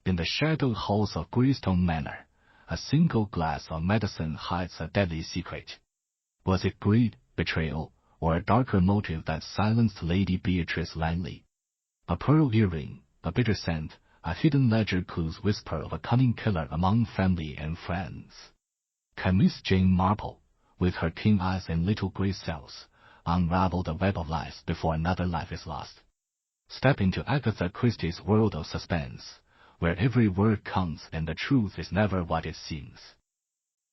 In the shadowed halls of Greystone Manor, a single glass of medicine hides a deadly secret. Was it greed, betrayal, or a darker motive that silenced Lady Beatrice Langley? A pearl earring, a bitter scent, a hidden ledger clues whisper of a cunning killer among family and friends. Can Miss Jane Marple, with her keen eyes and little grey cells, unravel the web of lies before another life is lost? Step into Agatha Christie's world of suspense, where every word counts and the truth is never what it seems.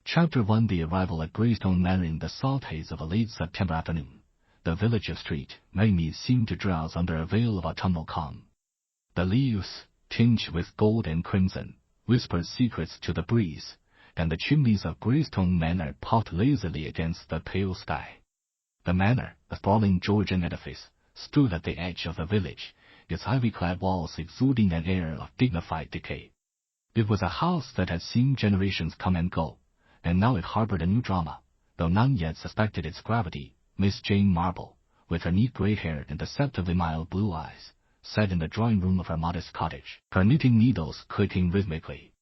Chapter 1. The arrival at Greystone Manor. In the soft haze of a late September afternoon, the village of Street Mead seemed to drowse under a veil of autumnal calm. The leaves, tinged with gold and crimson, whispered secrets to the breeze, and the chimneys of Greystone Manor puffed lazily against the pale sky. The manor, a sprawling Georgian edifice, stood at the edge of the village, its ivy-clad walls exuding an air of dignified decay. It was a house that had seen generations come and go, and now it harbored a new drama, though none yet suspected its gravity. Miss Jane Marple, with her neat grey hair and deceptively mild blue eyes, sat in the drawing-room of her modest cottage, her knitting needles clicking rhythmically.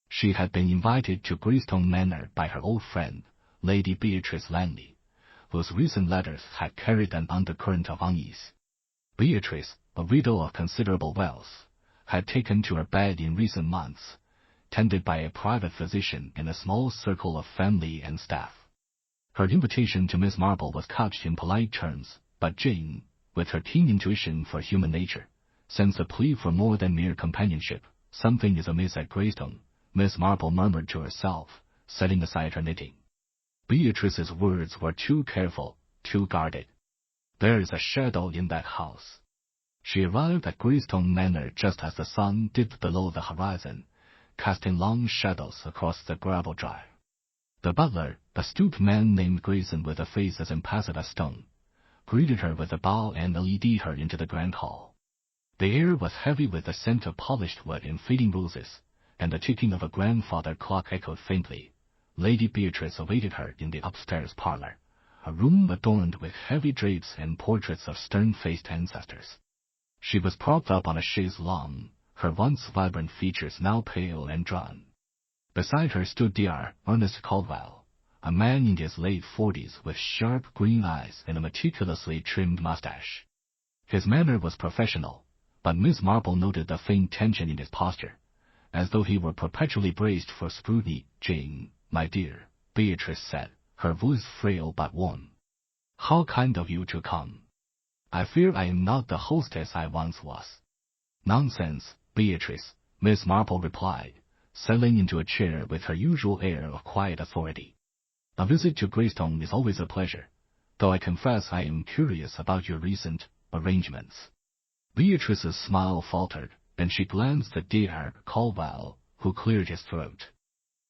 She had been invited to Greystone Manor by her old friend, Lady Beatrice Langley, whose recent letters had carried an undercurrent of unease. Beatrice, a widow of considerable wealth, had taken to her bed in recent months, tended by a private physician in a small circle of family and staff. Her invitation to Miss Marple was couched in polite terms, but Jane, with her keen intuition for human nature, sensed a plea for more than mere companionship. Something is amiss at Greystone, Miss Marple murmured to herself, setting aside her knitting. Beatrice's words were too careful, too guarded. There is a shadow in that house. She arrived at Greystone Manor just as the sun dipped below the horizon, casting long shadows across the gravel drive. The butler, a stooped man named Grayson with a face as impassive as stone, greeted her with a bow and leaded her into the grand hall. The air was heavy with the scent of polished wood and fading roses, and the ticking of a grandfather clock echoed faintly. Lady Beatrice awaited her in the upstairs parlor, a room adorned with heavy drapes and portraits of stern-faced ancestors. She was propped up on a chaise longue, her once vibrant features now pale and drawn. Beside her stood Dr. Ernest Caldwell, a man in his late 40s with sharp green eyes and a meticulously trimmed mustache. His manner was professional, but Miss Marple noted the faint tension in his posture, as though he were perpetually braced for scrutiny. "Jane, my dear," Beatrice said, her voice frail but warm. "How kind of you to come. I fear I am not the hostess I once was." "Nonsense, Beatrice," Miss Marple replied, settling into a chair with her usual air of quiet authority. "A visit to Greystone is always a pleasure, though I confess I am curious about your recent arrangements." Beatrice's smile faltered, and she glanced at Dr. Caldwell, who cleared his throat.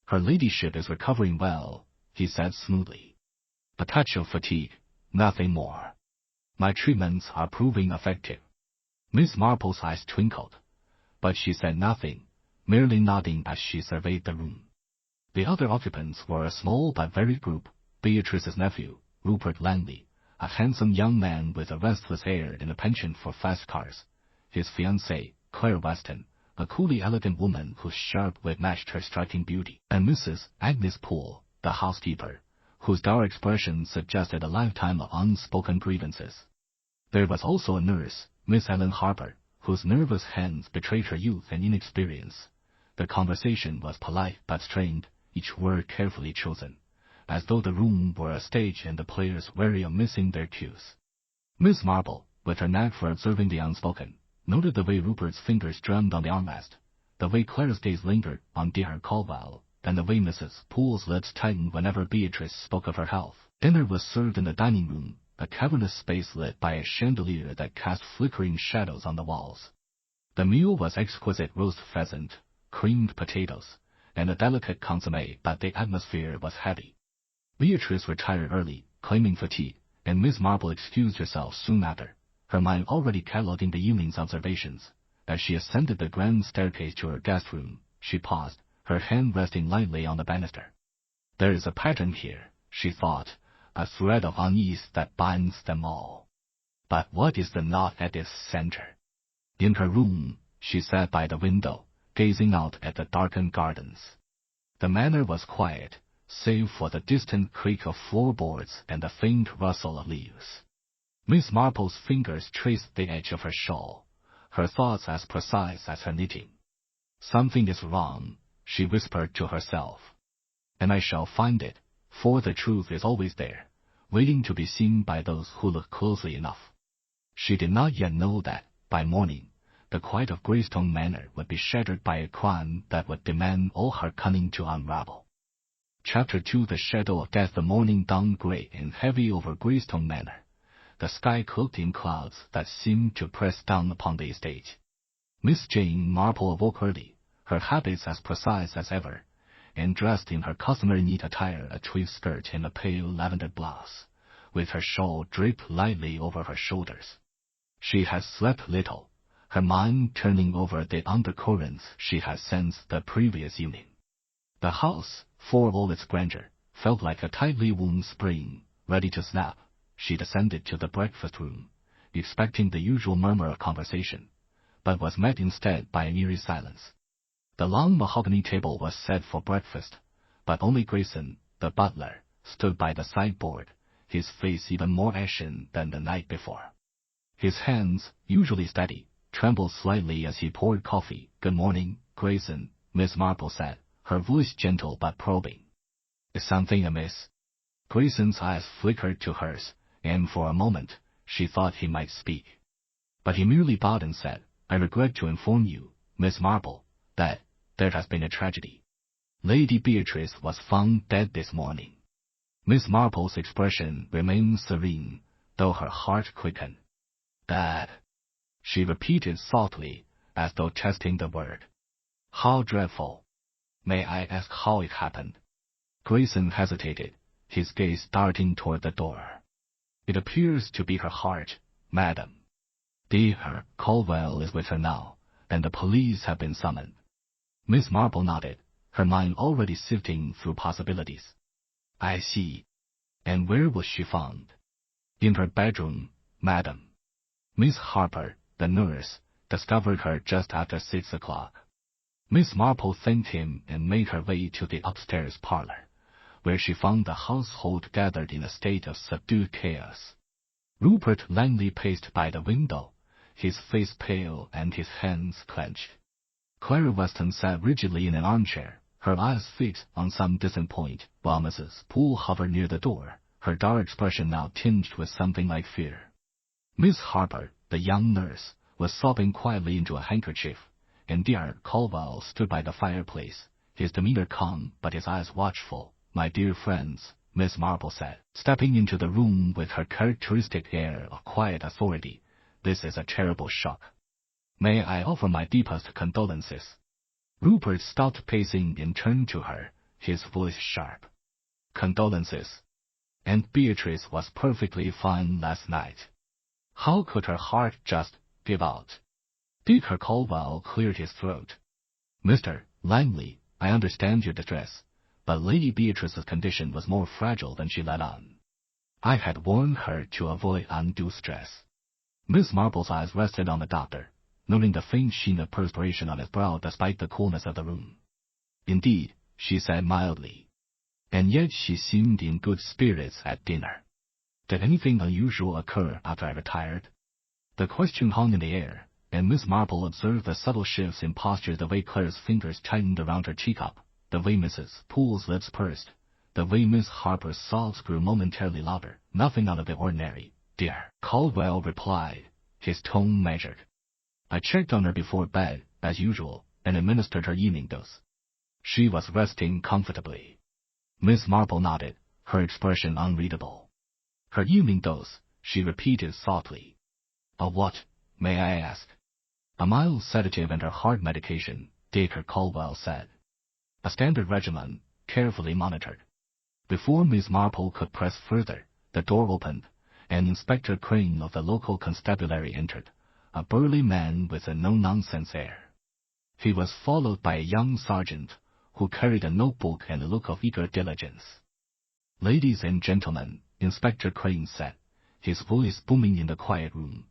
"Her ladyship is recovering well," he said smoothly. "A touch of fatigue, nothing more. My treatments are proving effective." Miss Marple's eyes twinkled, but she said nothing, merely nodding as she surveyed the room. The other occupants were a small but varied group: Beatrice's nephew, Rupert Langley, a handsome young man with a restless air and a penchant for fast cars; his fiancée, Claire Weston, a coolly elegant woman whose sharp wit matched her striking beauty; and Mrs. Agnes Poole, the housekeeper, whose dour expression suggested a lifetime of unspoken grievances. There was also a nurse, Miss Ellen Harper, whose nervous hands betrayed her youth and inexperience. The conversation was polite but strained, each word carefully chosen, as though the room were a stage and the players wary of missing their cues. Miss Marple, with her knack for observing the unspoken, noted the way Rupert's fingers drummed on the armrest, the way Claire's gaze lingered on Dr. Caldwell, and the way Mrs. Poole's lips tightened whenever Beatrice spoke of her health. Dinner was served in the dining room, a cavernous space lit by a chandelier that cast flickering shadows on the walls. The meal was exquisite roast pheasant, creamed potatoes, and a delicate consommé, but the atmosphere was heavy. Beatrice retired early, claiming fatigue, and Miss Marple excused herself soon after, her mind already cataloguing the evening's observations. As she ascended the grand staircase to her guest room, she paused, her hand resting lightly on the banister. "There is a pattern here," she thought, "a thread of unease that binds them all. But what is the knot at its center?" In her room, she sat by the window, gazing out at the darkened gardens. The manor was quiet, save for the distant creak of floorboards and the faint rustle of leaves. Miss Marple's fingers traced the edge of her shawl, her thoughts as precise as her knitting. "Something is wrong," she whispered to herself. "And I shall find it, for the truth is always there, waiting to be seen by those who look closely enough." She did not yet know that, by morning, the quiet of Greystone Manor would be shattered by a crime that would demand all her cunning to unravel. Chapter 2. The shadow of death. The morning dawned gray and heavy over Greystone Manor, the sky cloaked in clouds that seemed to press down upon the estate. Miss Jane Marple awoke early, her habits as precise as ever, and dressed in her customary neat attire, a tweed skirt and a pale lavender blouse, with her shawl draped lightly over her shoulders. She had slept little, her mind turning over the undercurrents she had sensed the previous evening. The house, for all its grandeur, felt like a tightly wound spring, ready to snap. She descended to the breakfast room, expecting the usual murmur of conversation, but was met instead by an eerie silence. The long mahogany table was set for breakfast, but only Grayson, the butler, stood by the sideboard, his face even more ashen than the night before. His hands, usually steady, trembled slightly as he poured coffee. "Good morning, Grayson," Miss Marple said, her voice gentle but probing. "Is something amiss?" Grayson's eyes flickered to hers, and for a moment she thought he might speak. But he merely bowed and said, "I regret to inform you, Miss Marple, that there has been a tragedy. Lady Beatrice was found dead this morning." Miss Marple's expression remained serene, though her heart quickened. "Dead," she repeated softly, as though testing the word. "How dreadful. May I ask how it happened?" Grayson hesitated, his gaze darting toward the door. "It appears to be her heart, madam. Dear Caldwell is with her now, and the police have been summoned." Miss Marple nodded, her mind already sifting through possibilities. "I see. And where was she found?" "In her bedroom, madam. Miss Harper, the nurse, discovered her just after 6 o'clock." Miss Marple thanked him and made her way to the upstairs parlor, where she found the household gathered in a state of subdued chaos. Rupert Langley paced by the window, his face pale and his hands clenched. Clara Weston sat rigidly in an armchair, her eyes fixed on some distant point, while Mrs. Poole hovered near the door, her dark expression now tinged with something like fear. Miss Harper, the young nurse, was sobbing quietly into a handkerchief, and dear Caldwell stood by the fireplace, his demeanor calm but his eyes watchful. "My dear friends," Miss Marple said, stepping into the room with her characteristic air of quiet authority, "this is a terrible shock. May I offer my deepest condolences?" Rupert stopped pacing and turned to her, his voice sharp. "Condolences? And Beatrice was perfectly fine last night. How could her heart just give out?" Dacre Caldwell cleared his throat. "Mr. Langley, I understand your distress, but Lady Beatrice's condition was more fragile than she let on. I had warned her to avoid undue stress." Miss Marple's eyes rested on the doctor, noting the faint sheen of perspiration on his brow despite the coolness of the room. "Indeed," she said mildly. "And yet she seemed in good spirits at dinner. Did anything unusual occur after I retired?" The question hung in the air, and Miss Marple observed the subtle shifts in posture, the way Clara's fingers tightened around her teacup, the way Mrs. Poole's lips pursed, the way Miss Harper's sobs grew momentarily louder. "Nothing out of the ordinary, dear," Caldwell replied, his tone measured. "I checked on her before bed, as usual, and administered her evening dose. She was resting comfortably." Miss Marple nodded, her expression unreadable. "Her evening dose," she repeated softly. "A what, may I ask?" "A mild sedative and her heart medication," Dacre Caldwell said. "A standard regimen, carefully monitored." Before Miss Marple could press further, the door opened, and Inspector Crane of the local constabulary entered, a burly man with a no-nonsense air. He was followed by a young sergeant, who carried a notebook and a look of eager diligence. "Ladies and gentlemen," Inspector Crane said, his voice booming in the quiet room,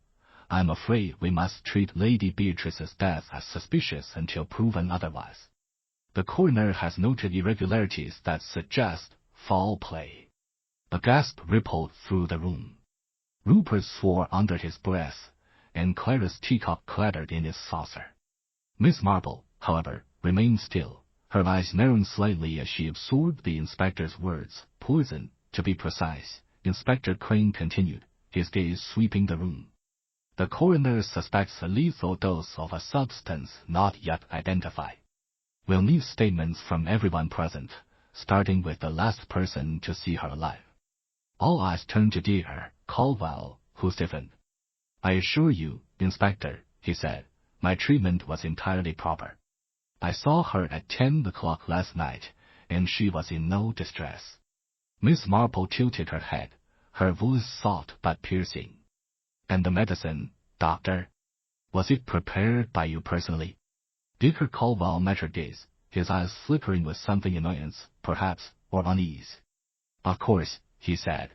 I'm afraid we must treat Lady Beatrice's death as suspicious until proven otherwise. The coroner has noted irregularities that suggest foul play." A gasp rippled through the room. Rupert swore under his breath, and Clara's teacup clattered in its saucer. Miss Marple, however, remained still, her eyes narrowed slightly as she absorbed the inspector's words. "Poison, to be precise," Inspector Crane continued, his gaze sweeping the room. "The coroner suspects a lethal dose of a substance not yet identified. We'll need statements from everyone present, starting with the last person to see her alive." All eyes turned to Dear Caldwell, who stiffened. "I assure you, Inspector," he said, "my treatment was entirely proper. I saw her at 10 o'clock last night, and she was in no distress." Miss Marple tilted her head, her voice soft but piercing. "And the medicine, Doctor? Was it prepared by you personally?" Dacre Caldwell met her gaze, his eyes flickering with something annoyance, perhaps, or unease. "Of course," he said.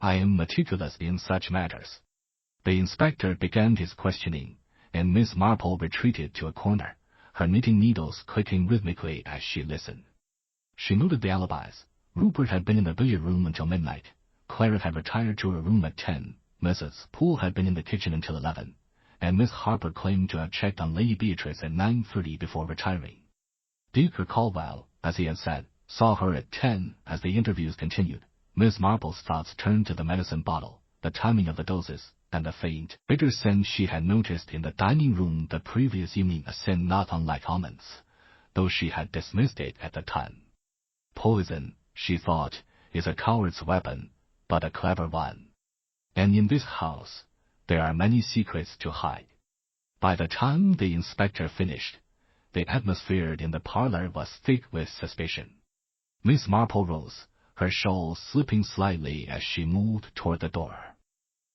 "I am meticulous in such matters." The inspector began his questioning, and Miss Marple retreated to a corner, her knitting needles clicking rhythmically as she listened. She noted the alibis. Rupert had been in the billiard room until midnight. Clara had retired to her room at 10. Mrs. Poole had been in the kitchen until 11. And Miss Harper claimed to have checked on Lady Beatrice at 9:30 before retiring. Dacre Caldwell, as he had said, saw her at 10 as the interviews continued. Miss Marple's thoughts turned to the medicine bottle, the timing of the doses, and the faint, bitter scent she had noticed in the dining room the previous evening, a scent not unlike almonds, though she had dismissed it at the time. Poison, she thought, is a coward's weapon, but a clever one. And in this house, there are many secrets to hide. By the time the inspector finished, the atmosphere in the parlor was thick with suspicion. Miss Marple rose, her shawl slipping slightly as she moved toward the door.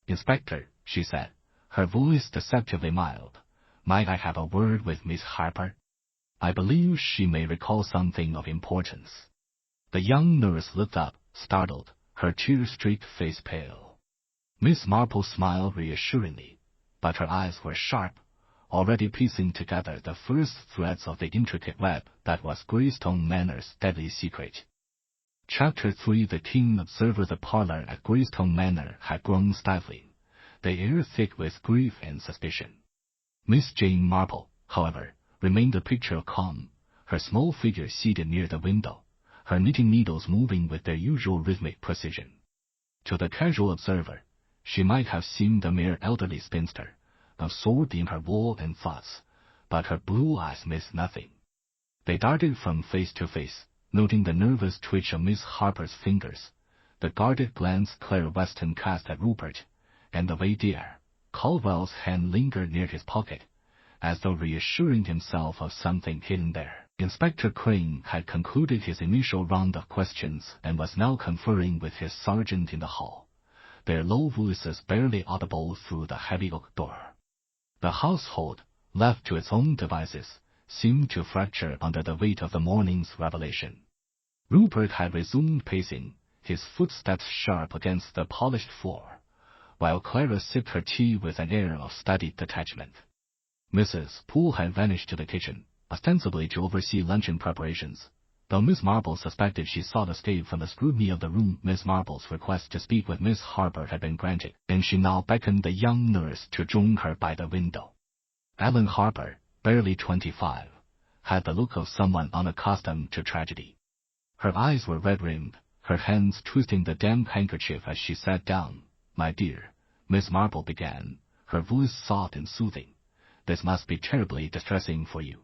"Inspector," she said, her voice deceptively mild, "might I have a word with Miss Harper? I believe she may recall something of importance." The young nurse looked up, startled, her tear-streaked face pale. Miss Marple smiled reassuringly, but her eyes were sharp, already piecing together the first threads of the intricate web that was Greystone Manor's deadly secret. Chapter 3. The keen observer. The parlor at Greystone Manor had grown stifling, the air thick with grief and suspicion. Miss Jane Marple, however, remained a picture of calm, her small figure seated near the window, her knitting needles moving with their usual rhythmic precision. To the casual observer, she might have seemed a mere elderly spinster, absorbed in her woe and thoughts, but her blue eyes missed nothing. They darted from face to face, noting the nervous twitch of Miss Harper's fingers, the guarded glance Clara Weston cast at Rupert, and the way Dear Caldwell's hand lingered near his pocket, as though reassuring himself of something hidden there. Inspector Crane had concluded his initial round of questions and was now conferring with his sergeant in the hall, their low voices barely audible through the heavy oak door. The household, left to its own devices, seemed to fracture under the weight of the morning's revelation. Rupert had resumed pacing, his footsteps sharp against the polished floor, while Clara sipped her tea with an air of studied detachment. Mrs. Poole had vanished to the kitchen, ostensibly to oversee luncheon preparations. Though Miss Marple suspected she sought escape from the scrutiny of the room, Miss Marple's request to speak with Miss Harper had been granted, and she now beckoned the young nurse to join her by the window. Ellen Harper, barely 25, had the look of someone unaccustomed to tragedy. Her eyes were red-rimmed, her hands twisting the damp handkerchief as she sat down. "My dear," Miss Marple began, her voice soft and soothing, "this must be terribly distressing for you.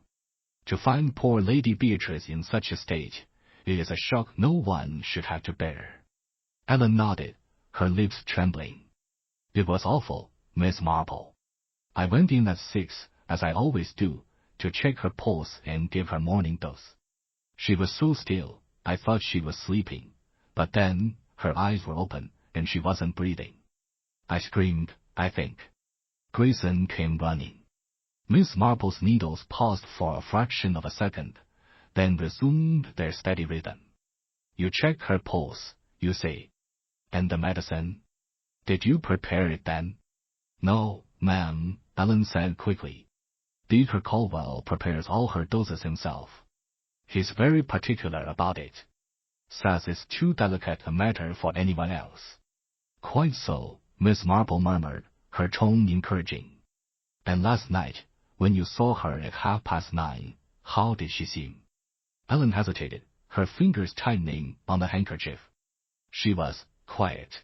To find poor Lady Beatrice in such a state, it is a shock no one should have to bear." Ellen nodded, her lips trembling. "It was awful, Miss Marple. I went in at 6, as I always do, to check her pulse and give her morning dose. She was so still, I thought she was sleeping, but then her eyes were open, and she wasn't breathing. I screamed, I think. Grayson came running." Miss Marple's needles paused for a fraction of a second, then resumed their steady rhythm. "You checked her pulse, you say. And the medicine? Did you prepare it then?" "No, Ma'am, Ellen said quickly. Dr. Caldwell prepares all her doses himself. He's very particular about it. Says it's too delicate a matter for anyone else. Quite so, Miss Marple murmured, her tone encouraging. And last night, when you saw her at 9:30, how did she seem? Ellen hesitated, her fingers tightening on the handkerchief. She was quiet.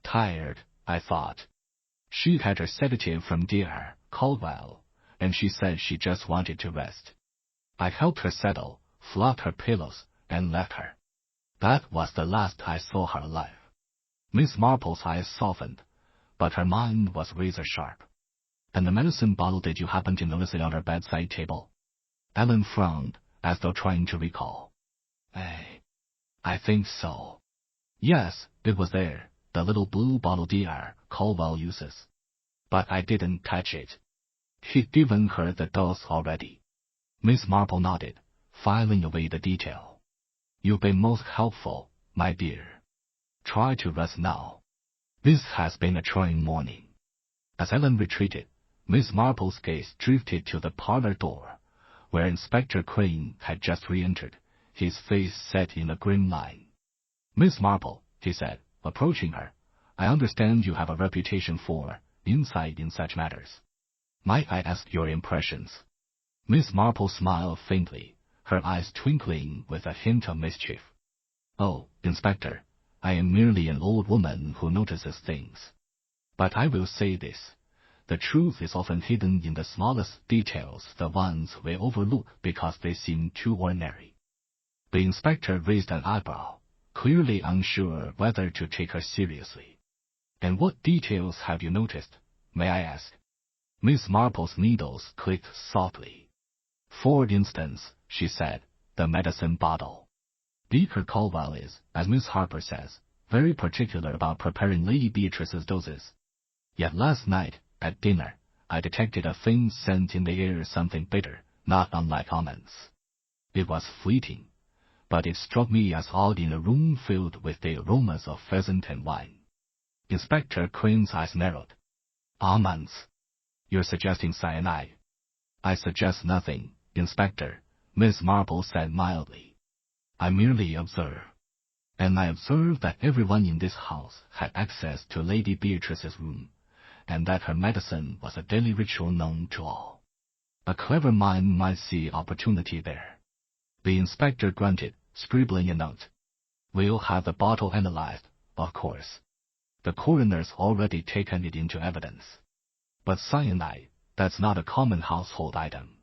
Tired, I thought. She'd had her sedative from Dr. Caldwell, and she said she just wanted to rest. I helped her settle, fluffed her pillows, and left her. That was the last I saw her alive. Miss Marple's eyes softened, but her mind was razor sharp. And the medicine bottle, did you happen to notice it on her bedside table? Ellen frowned, as though trying to recall. I think so. Yes, it was there, the little blue bottle Dr. Caldwell uses. But I didn't touch it. He'd given her the dose already. Miss Marple nodded, filing away the detail. You've been most helpful, my dear. Try to rest now. This has been a trying morning. As Ellen retreated, Miss Marple's gaze drifted to the parlor door, where Inspector Crane had just re-entered, his face set in a grim line. Miss Marple, he said, approaching her, I understand you have a reputation for insight in such matters. Might I ask your impressions? Miss Marple smiled faintly, her eyes twinkling with a hint of mischief. Oh, Inspector, I am merely an old woman who notices things. But I will say this. The truth is often hidden in the smallest details, the ones we overlook because they seem too ordinary. The inspector raised an eyebrow, clearly unsure whether to take her seriously. And what details have you noticed, may I ask? Miss Marple's needles clicked softly. For instance, she said, the medicine bottle. Dr. Caldwell is, as Miss Harper says, very particular about preparing Lady Beatrice's doses. Yet last night, at dinner, I detected a faint scent in the air, something bitter, not unlike almonds. It was fleeting, but it struck me as odd in a room filled with the aromas of pheasant and wine. Inspector Crane's eyes narrowed. Almonds. You're suggesting cyanide. I suggest nothing, Inspector, Miss Marple said mildly. I merely observe. And I observed that everyone in this house had access to Lady Beatrice's room, and that her medicine was a daily ritual known to all. A clever mind might see opportunity there. The inspector grunted, scribbling a note. We'll have the bottle analyzed, of course. The coroner's already taken it into evidence. But cyanide, that's not a common household item.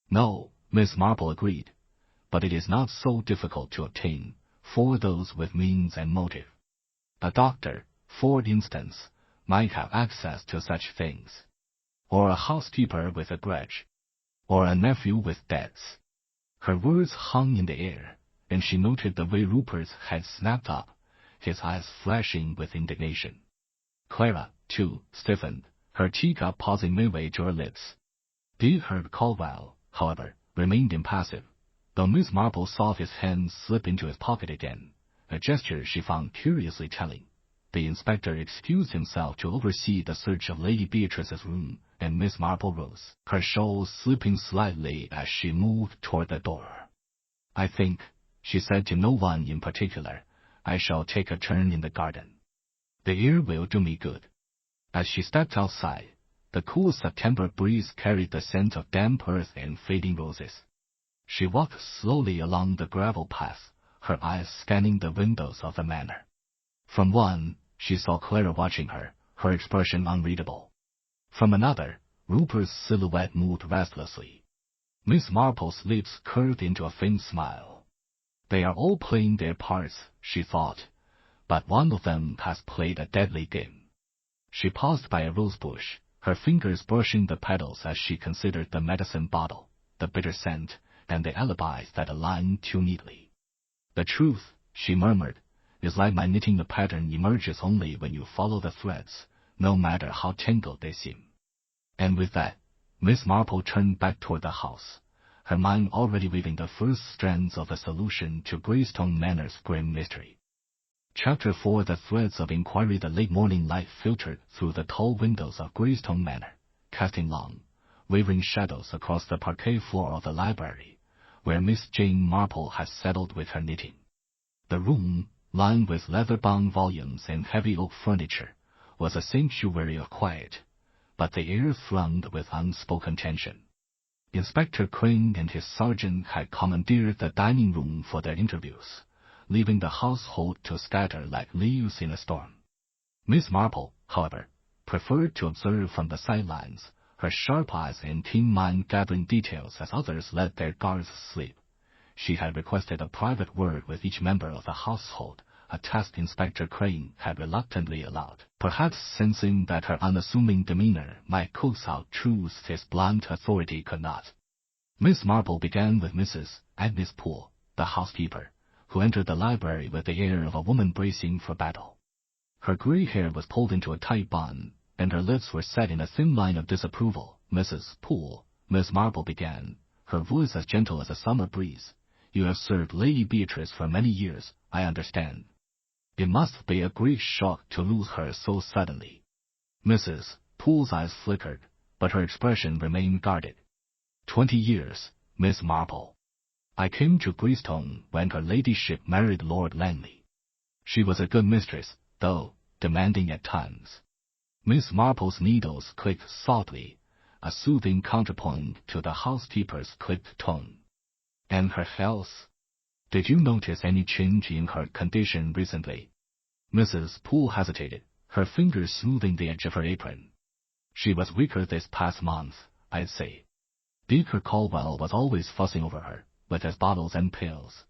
No, Miss Marple agreed, but it is not so difficult to obtain for those with means and motive. A doctor, for instance, might have access to such things. Or a housekeeper with a grudge. Or a nephew with debts. Her words hung in the air, and she noted the way Rupert's head snapped up, his eyes flashing with indignation. Clara, too, stiffened, her teacup pausing midway to her lips. Dr. Caldwell, however, remained impassive, though Miss Marple saw his hand slip into his pocket again, a gesture she found curiously telling. The inspector excused himself to oversee the search of Lady Beatrice's room, and Miss Marple rose, her shawl slipping slightly as she moved toward the door. I think, she said to no one in particular, I shall take a turn in the garden. The air will do me good. As she stepped outside, the cool September breeze carried the scent of damp earth and fading roses. She walked slowly along the gravel path, her eyes scanning the windows of the manor. From one, she saw Clara watching her, her expression unreadable. From another, Rupert's silhouette moved restlessly. Miss Marple's lips curved into a faint smile. They are all playing their parts, she thought, but one of them has played a deadly game. She paused by a rosebush, her fingers brushing the petals as she considered the medicine bottle, the bitter scent, and the alibis that aligned too neatly. The truth, she murmured, is like my knitting. The pattern emerges only when you follow the threads, no matter how tangled they seem. And with that, Miss Marple turned back toward the house, her mind already weaving the first strands of a solution to Greystone Manor's grim mystery. Chapter 4. The threads of inquiry. The late morning light filtered through the tall windows of Greystone Manor, casting long, wavering shadows across the parquet floor of the library, where Miss Jane Marple had settled with her knitting. The room, lined with leather-bound volumes and heavy oak furniture, was a sanctuary of quiet, but the air thronged with unspoken tension. Inspector Crane and his sergeant had commandeered the dining room for their interviews, leaving the household to scatter like leaves in a storm. Miss Marple, however, preferred to observe from the sidelines, her sharp eyes and keen mind gathering details as others let their guards sleep. She had requested a private word with each member of the household, a task Inspector Crane had reluctantly allowed, perhaps sensing that her unassuming demeanor might coax out truths his blunt authority could not. Miss Marple began with Mrs. Agnes Poole, the housekeeper, who entered the library with the air of a woman bracing for battle. Her gray hair was pulled into a tight bun, and her lips were set in a thin line of disapproval. Mrs. Poole, Miss Marple began, her voice as gentle as a summer breeze. You have served Lady Beatrice for many years, I understand. It must be a great shock to lose her so suddenly. Mrs. Poole's eyes flickered, but her expression remained guarded. 20 years, Miss Marple. I came to Greystone when her ladyship married Lord Langley. She was a good mistress, though demanding at times. Miss Marple's needles clicked softly, a soothing counterpoint to the housekeeper's clipped tone. And her health? Did you notice any change in her condition recently? Mrs. Poole hesitated, her fingers smoothing the edge of her apron. She was weaker this past month, I'd say. Dacre Caldwell was always fussing over her, with his bottles and pills.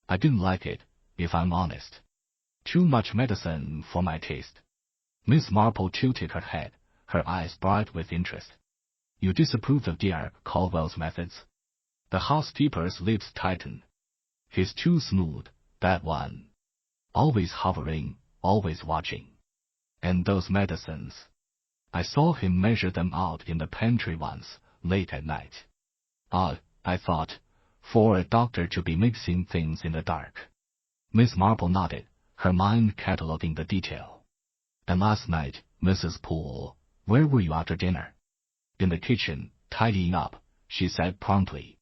I didn't like it, if I'm honest. Too much medicine for my taste. Miss Marple tilted her head, her eyes bright with interest. You disapproved of Dacre Caldwell's methods? The housekeeper's lips tightened. He's too smooth, that one. Always hovering, always watching. And those medicines. I saw him measure them out in the pantry once, late at night. Odd, I thought, for a doctor to be mixing things in the dark. Miss Marple nodded, her mind cataloguing the detail. And last night, Mrs. Poole, where were you after dinner? In the kitchen, tidying up, she said promptly.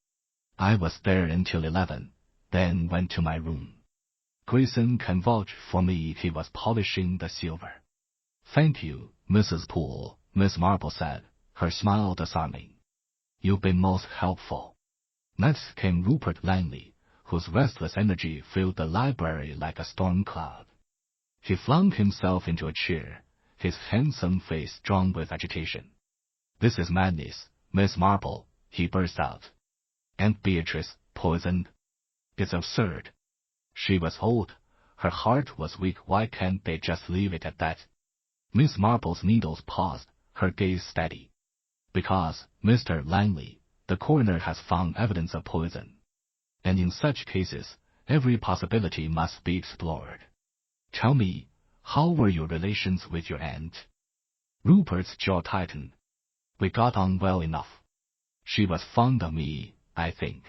I was there until 11, then went to my room. Grayson can vouch for me he was polishing the silver. Thank you, Mrs. Poole, Miss Marple said, her smile disarming. You've been most helpful. Next came Rupert Langley, whose restless energy filled the library like a storm cloud. He flung himself into a chair, his handsome face drawn with agitation. This is madness, Miss Marple, he burst out. Aunt Beatrice poisoned? It's absurd. She was old, her heart was weak. Why can't they just leave it at that? Miss Marple's needles paused, her gaze steady. Because, Mr. Langley, the coroner has found evidence of poison. And in such cases, every possibility must be explored. Tell me, how were your relations with your aunt? Rupert's jaw tightened. We got on well enough. She was fond of me, I think.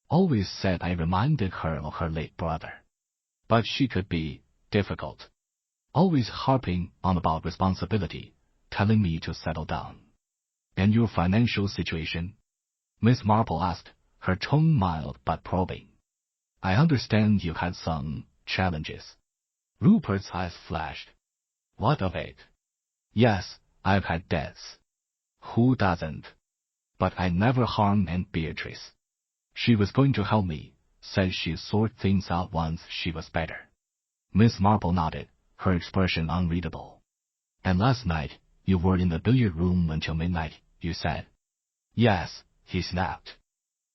Always said I reminded her of her late brother. But she could be difficult. Always harping on about responsibility, telling me to settle down. And your financial situation? Miss Marple asked, her tone mild but probing. I understand you had some challenges. Rupert's eyes flashed. What of it? Yes, I've had debts. Who doesn't? But I never harmed Aunt Beatrice. She was going to help me, said she'd sort things out once she was better. Miss Marple nodded, her expression unreadable. And last night, you were in the billiard room until midnight, you said. Yes, he snapped.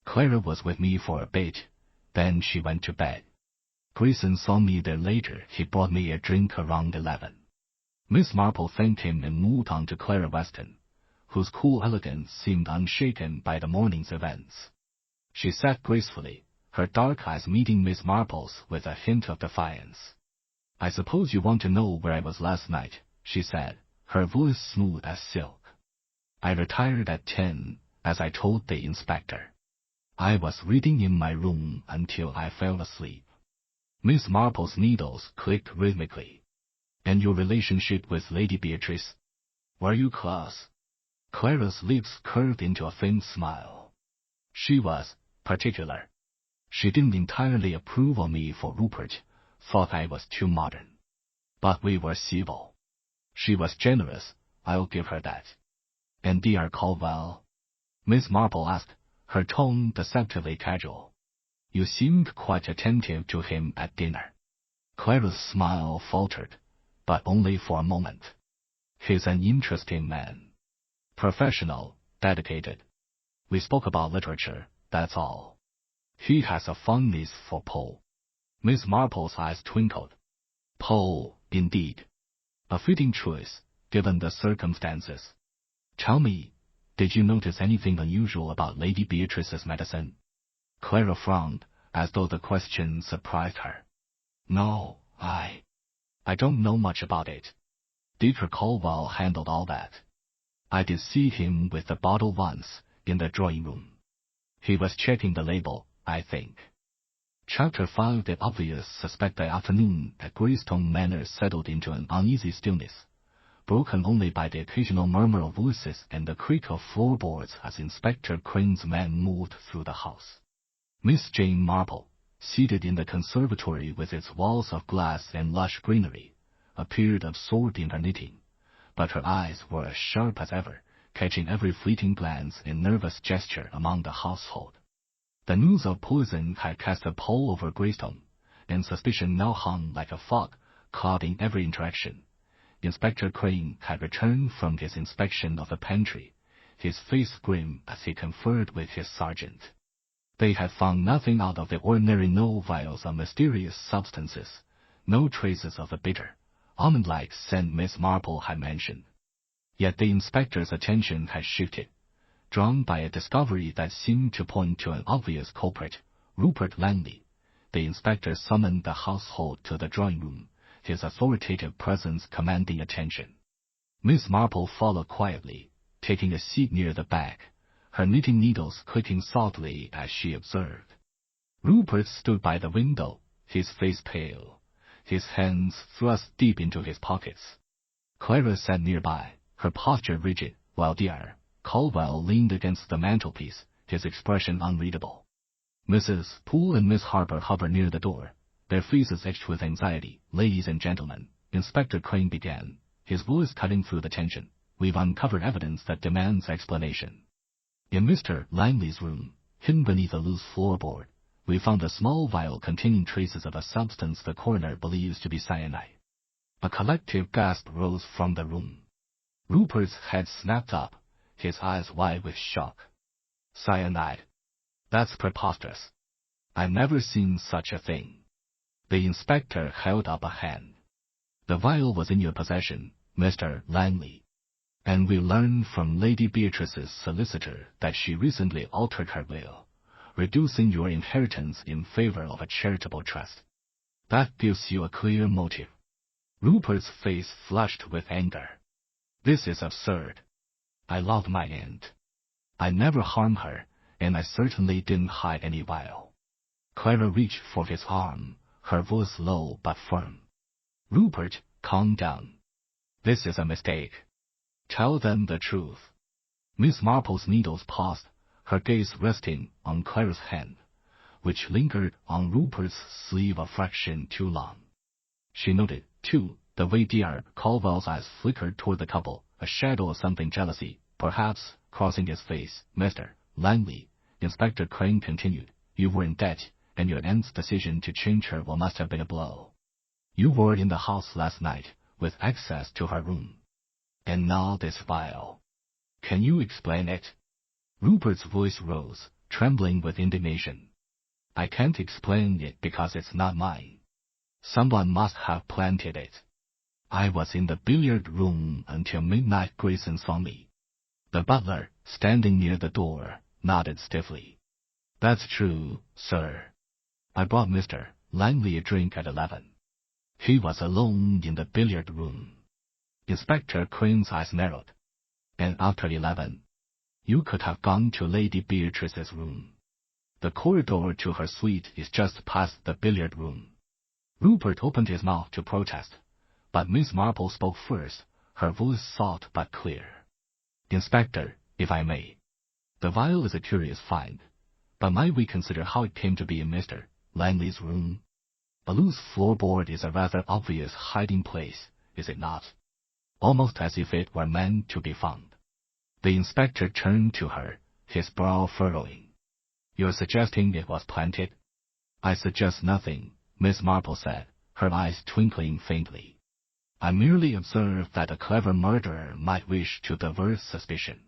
Clara was with me for a bit, then she went to bed. Grayson saw me there later. He brought me a drink around 11. Miss Marple thanked him and moved on to Clara Weston, whose cool elegance seemed unshaken by the morning's events. She sat gracefully, her dark eyes meeting Miss Marple's with a hint of defiance. I suppose you want to know where I was last night, she said, her voice smooth as silk. I retired at 10, as I told the inspector. I was reading in my room until I fell asleep. Miss Marple's needles clicked rhythmically. And your relationship with Lady Beatrice? Were you close? Clara's lips curved into a faint smile. She was particular. She didn't entirely approve of me for Rupert, thought I was too modern. But we were civil. She was generous, I'll give her that. And dear Caldwell? Miss Marple asked, her tone deceptively casual. You seemed quite attentive to him at dinner. Clara's smile faltered, but only for a moment. He's an interesting man. Professional, dedicated. We spoke about literature, that's all. He has a fondness for Poe. Miss Marple's eyes twinkled. Poe, indeed. A fitting choice, given the circumstances. Tell me, did you notice anything unusual about Lady Beatrice's medicine? Clara frowned, as though the question surprised her. No, I don't know much about it. Dieter Caldwell handled all that. I did see him with the bottle once, in the drawing room. He was checking the label, I think. Chapter 5. The obvious suspect. The afternoon at Greystone Manor settled into an uneasy stillness, broken only by the occasional murmur of voices and the creak of floorboards as Inspector Crane's men moved through the house. Miss Jane Marple, seated in the conservatory with its walls of glass and lush greenery, appeared absorbed in her knitting, but her eyes were as sharp as ever, catching every fleeting glance and nervous gesture among the household. The news of poison had cast a pall over Greystone, and suspicion now hung like a fog, clouding every interaction. Inspector Crane had returned from his inspection of the pantry, his face grim as he conferred with his sergeant. They had found nothing out of the ordinary, no vials of mysterious substances, no traces of the bitter, almond-like scent Miss Marple had mentioned. Yet the inspector's attention had shifted, drawn by a discovery that seemed to point to an obvious culprit, Rupert Langley. The inspector summoned the household to the drawing room, his authoritative presence commanding attention. Miss Marple followed quietly, taking a seat near the back, her knitting needles clicking softly as she observed. Rupert stood by the window, his face pale, his hands thrust deep into his pockets. Clara sat nearby, her posture rigid, while Dr. Caldwell leaned against the mantelpiece, his expression unreadable. Mrs. Poole and Miss Harper hovered near the door, their faces etched with anxiety. Ladies and gentlemen, Inspector Crane began, his voice cutting through the tension, we've uncovered evidence that demands explanation. In Mr. Langley's room, hidden beneath a loose floorboard, we found a small vial containing traces of a substance the coroner believes to be cyanide. A collective gasp rose from the room. Rupert's head snapped up, his eyes wide with shock. Cyanide? That's preposterous. I've never seen such a thing. The inspector held up a hand. The vial was in your possession, Mr. Langley. And we learned from Lady Beatrice's solicitor that she recently altered her will, reducing your inheritance in favor of a charitable trust. That gives you a clear motive. Rupert's face flushed with anger. This is absurd. I love my aunt. I never harmed her, and I certainly didn't hide any vial. Clara reached for his arm, her voice low but firm. Rupert, calm down. This is a mistake. Tell them the truth. Miss Marple's needles paused, her gaze resting on Clara's hand, which lingered on Rupert's sleeve a fraction too long. She noted, too, the way Dr. Caldwell's eyes flickered toward the couple, a shadow of something jealousy, perhaps, crossing his face. Mr. Langley, Inspector Crane continued, you were in debt, and your aunt's decision to change her will must have been a blow. You were in the house last night, with access to her room. And now this vial. Can you explain it? Rupert's voice rose, trembling with indignation. I can't explain it because it's not mine. Someone must have planted it. I was in the billiard room until midnight. Grayson saw me. The butler, standing near the door, nodded stiffly. That's true, sir. I brought Mr. Langley a drink at 11. He was alone in the billiard room. Inspector Crane's eyes narrowed. And after 11, you could have gone to Lady Beatrice's room. The corridor to her suite is just past the billiard room. Rupert opened his mouth to protest, but Miss Marple spoke first, her voice soft but clear. Inspector, if I may. The vial is a curious find, but might we consider how it came to be in Mr. Langley's room? A loose floorboard is a rather obvious hiding place, is it not? Almost as if it were meant to be found. The inspector turned to her, his brow furrowing. You're suggesting it was planted? I suggest nothing, Miss Marple said, her eyes twinkling faintly. I merely observe that a clever murderer might wish to divert suspicion.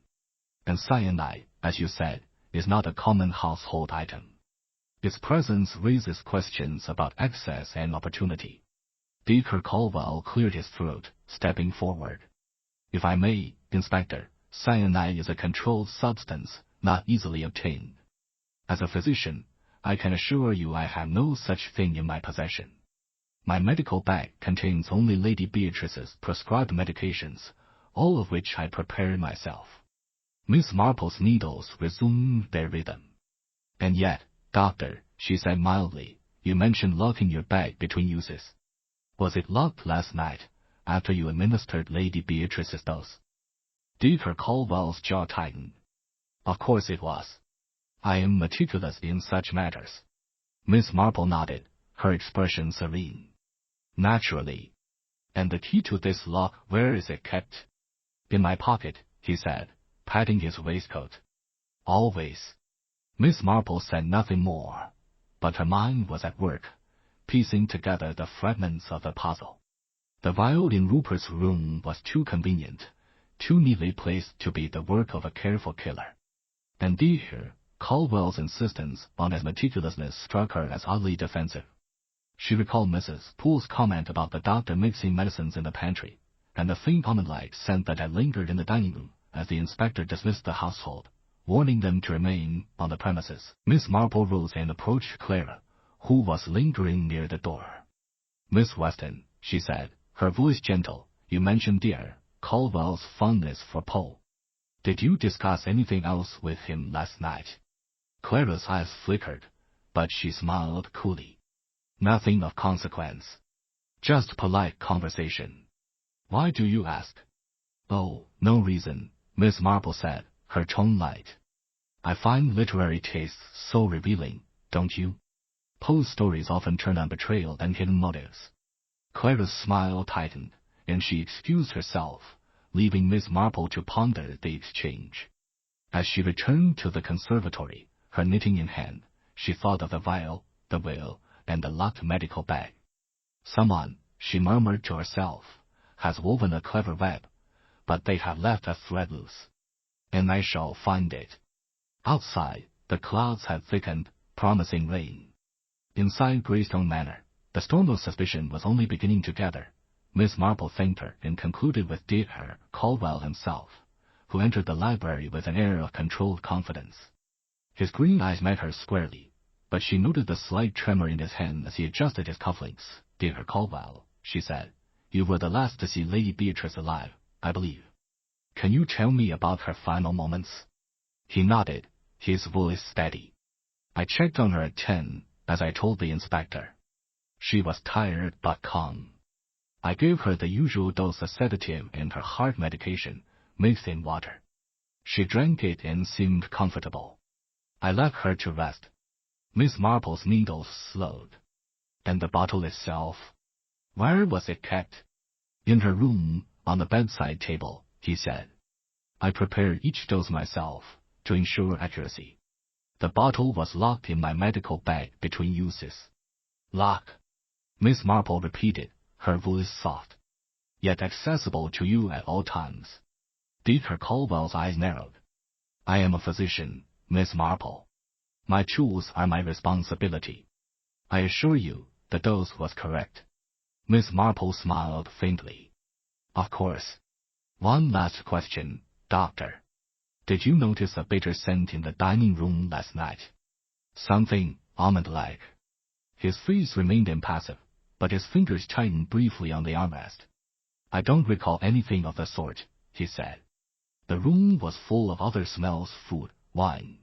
And cyanide, as you said, is not a common household item. Its presence raises questions about access and opportunity. Dacre Caldwell cleared his throat, stepping forward. If I may, Inspector, cyanide is a controlled substance, not easily obtained. As a physician, I can assure you I have no such thing in my possession. My medical bag contains only Lady Beatrice's prescribed medications, all of which I prepared myself. Miss Marple's needles resumed their rhythm. And yet, Doctor, she said mildly, you mentioned locking your bag between uses. Was it locked last night, after you administered Lady Beatrice's dose? Dacre Caldwell's jaw tightened. Of course it was. I am meticulous in such matters. Miss Marple nodded, her expression serene. Naturally. And the key to this lock, where is it kept? In my pocket, he said, patting his waistcoat. Always. Miss Marple said nothing more, but her mind was at work, piecing together the fragments of the puzzle. The vial in Rupert's room was too convenient, too neatly placed to be the work of a careful killer. And Dacre Caldwell's insistence on his meticulousness struck her as oddly defensive. She recalled Mrs. Poole's comment about the doctor mixing medicines in the pantry, and the faint almond-like scent that had lingered in the dining room as the inspector dismissed the household, warning them to remain on the premises. Miss Marple rose and approached Clara, who was lingering near the door. Miss Weston, she said, her voice gentle, you mentioned dear Caldwell's fondness for Poe. Did you discuss anything else with him last night? Clara's eyes flickered, but she smiled coolly. Nothing of consequence. Just polite conversation. Why do you ask? Oh, no reason, Miss Marple said, her tone light. I find literary tastes so revealing, don't you? Poe's stories often turn on betrayal and hidden motives. Clara's smile tightened, and she excused herself, leaving Miss Marple to ponder the exchange. As she returned to the conservatory, her knitting in hand, she thought of the vial, the will, and the locked medical bag. Someone, she murmured to herself, has woven a clever web, but they have left a thread loose. And I shall find it. Outside, the clouds had thickened, promising rain. Inside Greystone Manor, the storm of suspicion was only beginning to gather. Miss Marple thanked her and concluded with Dacre Caldwell himself, who entered the library with an air of controlled confidence. His green eyes met hers squarely, but she noted the slight tremor in his hand as he adjusted his cufflinks. Dacre Caldwell, she said, you were the last to see Lady Beatrice alive, I believe. Can you tell me about her final moments? He nodded, his voice steady. I checked on her at 10, as I told the inspector. She was tired but calm. I gave her the usual dose of sedative and her heart medication, mixed in water. She drank it and seemed comfortable. I left her to rest. Miss Marple's needles slowed. And the bottle itself? Where was it kept? In her room, on the bedside table, he said. I prepared each dose myself, to ensure accuracy. The bottle was locked in my medical bag between uses. Lock? Miss Marple repeated, her voice soft. Yet accessible to you at all times. Dacre Caldwell's eyes narrowed. I am a physician, Miss Marple. My tools are my responsibility. I assure you, the dose was correct. Miss Marple smiled faintly. Of course. One last question, Doctor. Did you notice a bitter scent in the dining room last night? Something almond-like. His face remained impassive, but his fingers tightened briefly on the armrest. I don't recall anything of the sort, he said. The room was full of other smells, food, wine.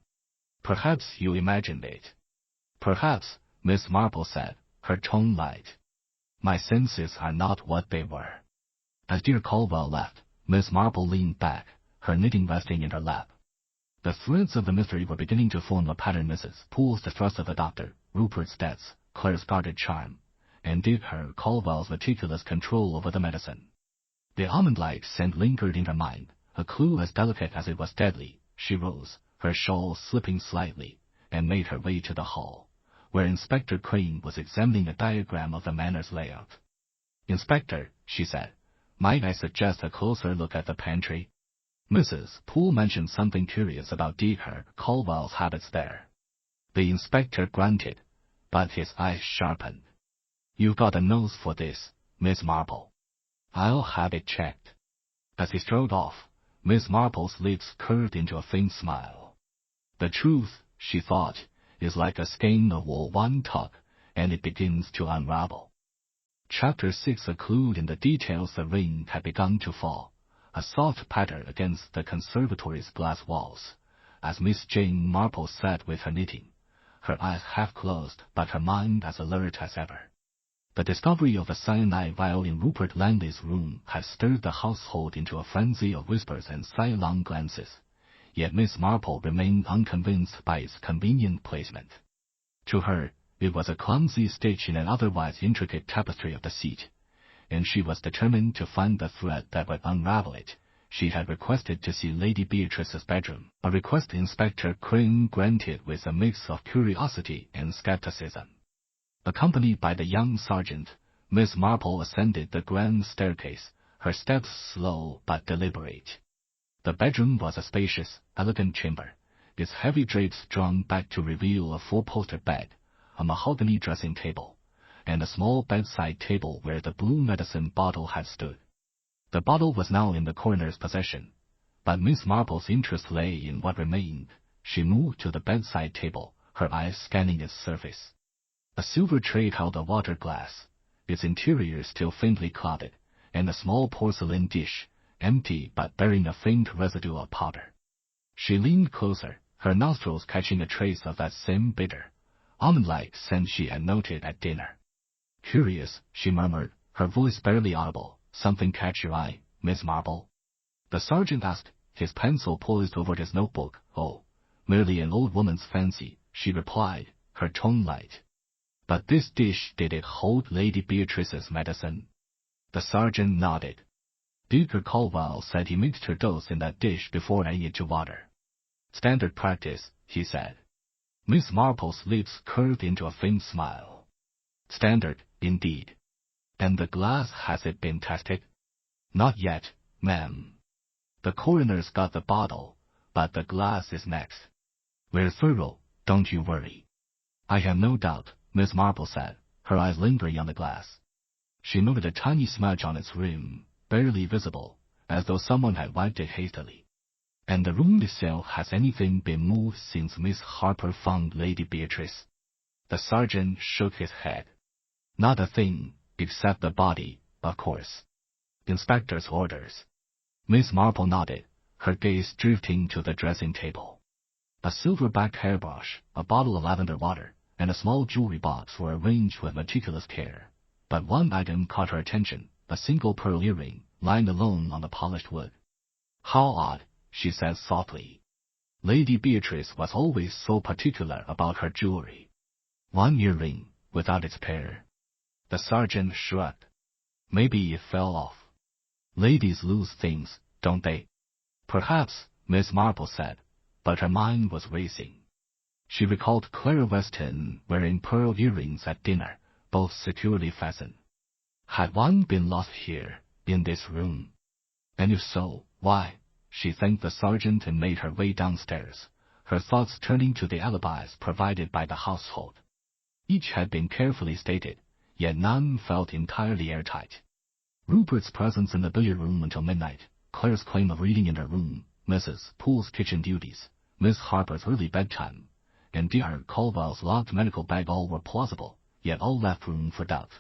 Perhaps you imagined it. Perhaps, Miss Marple said, her tone light. My senses are not what they were. As dear Caldwell left, Miss Marple leaned back, her knitting resting in her lap. The threads of the mystery were beginning to form a pattern. Mrs. Poole's distrust of the doctor, Rupert's debts, Claire's guarded charm, and her Caldwell's meticulous control over the medicine. The almond-like scent lingered in her mind, a clue as delicate as it was deadly. She rose, her shawl slipping slightly, and made her way to the hall, where Inspector Crane was examining a diagram of the manor's layout. "Inspector," she said, "might I suggest a closer look at the pantry?" Mrs. Poole mentioned something curious about Dr. Caldwell's habits there. The inspector grunted, but his eyes sharpened. "You've got a nose for this, Miss Marple. I'll have it checked." As he strode off, Miss Marple's lips curved into a faint smile. The truth, she thought, is like a skein of wool. One tug, and it begins to unravel. Chapter 6. A clue in the details. The rain had begun to fall, a soft patter against the conservatory's glass walls, as Miss Jane Marple sat with her knitting, her eyes half closed but her mind as alert as ever. The discovery of a cyanide vial in Rupert Langley's room had stirred the household into a frenzy of whispers and sidelong glances, yet Miss Marple remained unconvinced by its convenient placement. To her, it was a clumsy stitch in an otherwise intricate tapestry of the seat, and she was determined to find the thread that would unravel it. She had requested to see Lady Beatrice's bedroom, a request Inspector Crane granted with a mix of curiosity and skepticism. Accompanied by the young sergeant, Miss Marple ascended the grand staircase, her steps slow but deliberate. The bedroom was a spacious, elegant chamber, its heavy drapes drawn back to reveal a four-poster bed, a mahogany dressing table, and a small bedside table where the blue medicine bottle had stood. The bottle was now in the coroner's possession, but Miss Marple's interest lay in what remained. She moved to the bedside table, her eyes scanning its surface. A silver tray held a water glass, its interior still faintly clouded, and a small porcelain dish, empty but bearing a faint residue of powder. She leaned closer, her nostrils catching a trace of that same bitter, almond-like scent she had noted at dinner. "Curious," she murmured, her voice barely audible. "Something catch your eye, Miss Marple?" The sergeant asked, his pencil poised over his notebook. "Oh, merely an old woman's fancy," she replied, her tone light. "But this dish, did it hold Lady Beatrice's medicine?" The sergeant nodded. "Dr. Caldwell said he mixed her dose in that dish before adding it to water." "Standard practice," he said. Miss Marple's lips curved into a faint smile. "Standard, indeed. And the glass, has it been tested?" "Not yet, ma'am. The coroner's got the bottle, but the glass is next. We're thorough, don't you worry." "I have no doubt," Miss Marple said, her eyes lingering on the glass. She noted a tiny smudge on its rim, barely visible, as though someone had wiped it hastily. "And the room itself, has anything been moved since Miss Harper found Lady Beatrice?" The sergeant shook his head. "Not a thing, except the body, of course. Inspector's orders." Miss Marple nodded, her gaze drifting to the dressing table. A silver-backed hairbrush, a bottle of lavender water, and a small jewelry box were arranged with meticulous care. But one item caught her attention, a single pearl earring, lying alone on the polished wood. "How odd," she said softly. "Lady Beatrice was always so particular about her jewelry. One earring, without its pair." The sergeant shrugged. "Maybe it fell off. Ladies lose things, don't they?" "Perhaps," Miss Marple said, but her mind was racing. She recalled Clara Weston wearing pearl earrings at dinner, both securely fastened. Had one been lost here, in this room? And if so, why? She thanked the sergeant and made her way downstairs, her thoughts turning to the alibis provided by the household. Each had been carefully stated, yet none felt entirely airtight. Rupert's presence in the billiard room until midnight, Claire's claim of reading in her room, Mrs. Poole's kitchen duties, Miss Harper's early bedtime, and Dr. Caldwell's locked medical bag all were plausible, yet all left room for doubt.